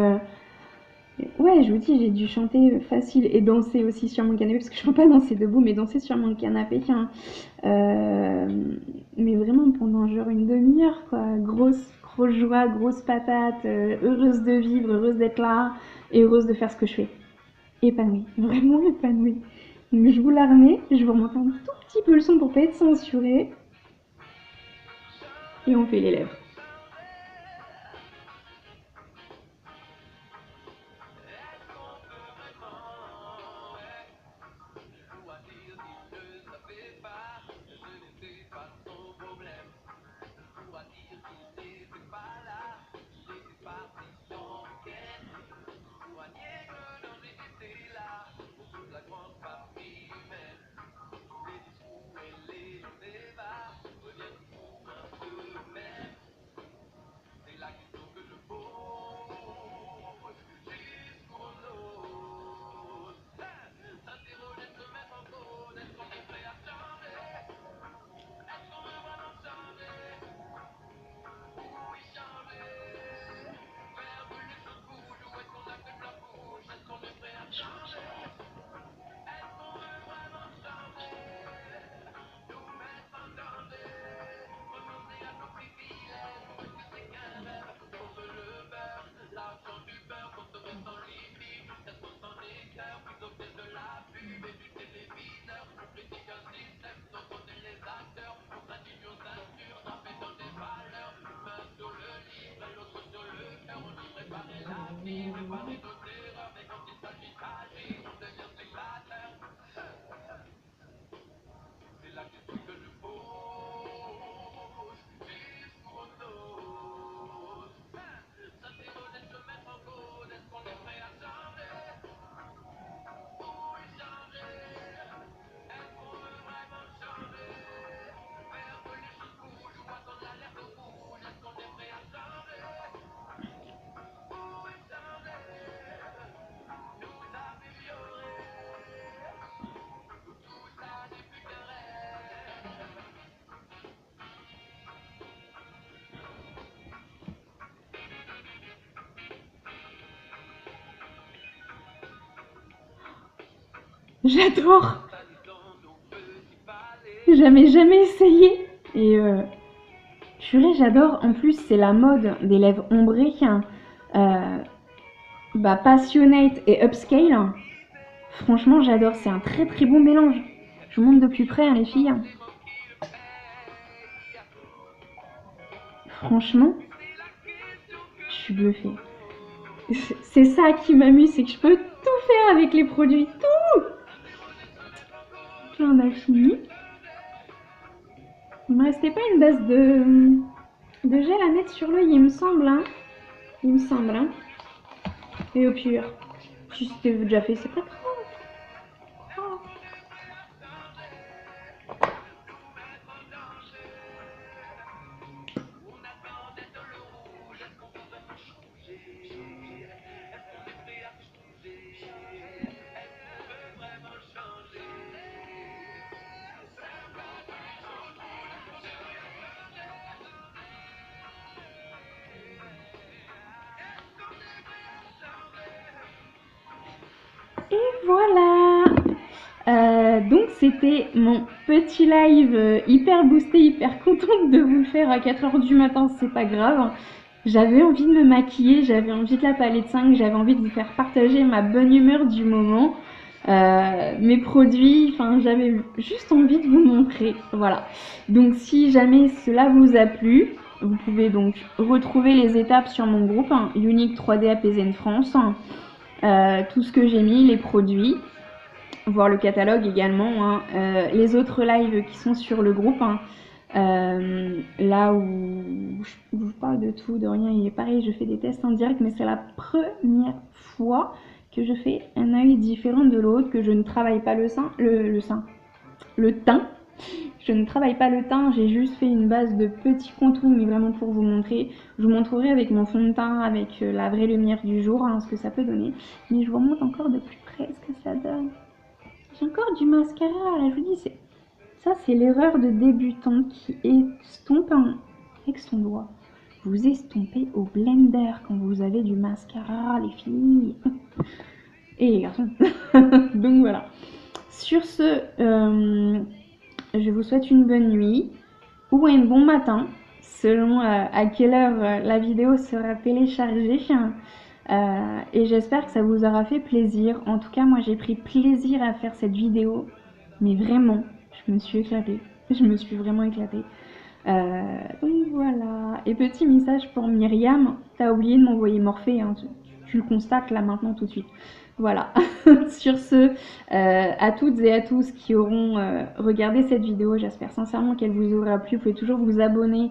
ouais, je vous dis, j'ai dû chanter facile et danser aussi sur mon canapé, parce que je peux pas danser debout, mais danser sur mon canapé, mais vraiment pendant genre une demi-heure, quoi. Grosse joie, grosse patate, heureuse de vivre, heureuse d'être là, et heureuse de faire ce que je fais. Épanouie, vraiment épanouie. Donc je vous la remets, je vous remonte un tout petit peu le son pour pas être censuré. Et on fait les lèvres. J'adore. Jamais essayé. Et purée, j'adore. En plus, c'est la mode des lèvres ombrées. Passionate et upscale. Franchement, j'adore. C'est un très bon mélange. Je vous montre de plus près, hein, les filles. Franchement, je suis bluffée. C'est ça qui m'amuse, c'est que je peux tout faire avec les produits. Tout. Là, on a fini. Il me restait pas une base de gel à mettre sur l'œil, il me semble. Hein. Et au pur. Si c'était déjà fait, c'est pas grave. Et voilà. Donc c'était mon petit live hyper boosté, hyper contente de vous le faire à 4h du matin, c'est pas grave. J'avais envie de me maquiller, j'avais envie de la palette 5, j'avais envie de vous faire partager ma bonne humeur du moment, mes produits, enfin j'avais juste envie de vous montrer, voilà. Donc si jamais cela vous a plu, vous pouvez donc retrouver les étapes sur mon groupe, hein, Unique 3D APZN France, tout ce que j'ai mis, les produits, voir le catalogue également, hein, les autres lives qui sont sur le groupe, hein, là où je vous parle de tout, de rien, il est pareil, je fais des tests en direct, mais c'est la première fois que je fais un œil différent de l'autre, que je ne travaille pas le teint. Je ne travaille pas le teint, j'ai juste fait une base de petits contours, mais vraiment pour vous montrer. Je vous montrerai avec mon fond de teint, avec la vraie lumière du jour, hein, ce que ça peut donner. Mais je vous montre encore de plus près ce que ça donne. J'ai encore du mascara, là, je vous dis, ça c'est l'erreur de débutant qui estompe avec son doigt. Vous estompez au blender quand vous avez du mascara, les filles. Et les garçons. Donc voilà. Sur ce, je vous souhaite une bonne nuit ou un bon matin, selon à quelle heure la vidéo sera téléchargée. Et j'espère que ça vous aura fait plaisir. En tout cas, moi j'ai pris plaisir à faire cette vidéo. Mais vraiment, je me suis éclatée. Je me suis vraiment éclatée. Donc voilà. Et petit message pour Myriam, t'as oublié de m'envoyer Morphée, hein. Tu le constates là maintenant tout de suite. Voilà. Sur ce, à toutes et à tous qui auront regardé cette vidéo, j'espère sincèrement qu'elle vous aura plu. Vous pouvez toujours vous abonner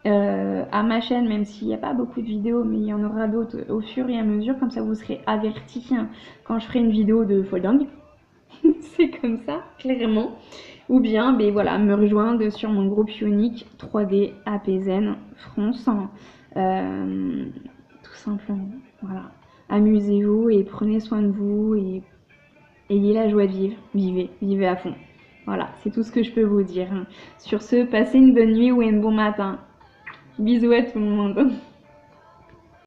à ma chaîne, même s'il n'y a pas beaucoup de vidéos, mais il y en aura d'autres au fur et à mesure. Comme ça, vous serez avertis quand je ferai une vidéo de folle dingue. C'est comme ça, clairement. Ou bien, ben voilà, me rejoindre sur mon groupe Unique 3D APZN France. Tout simplement, voilà. Amusez-vous et prenez soin de vous et ayez la joie de vivre. Vivez à fond. Voilà, c'est tout ce que je peux vous dire. Sur ce, passez une bonne nuit ou un bon matin. Bisous à tout le monde.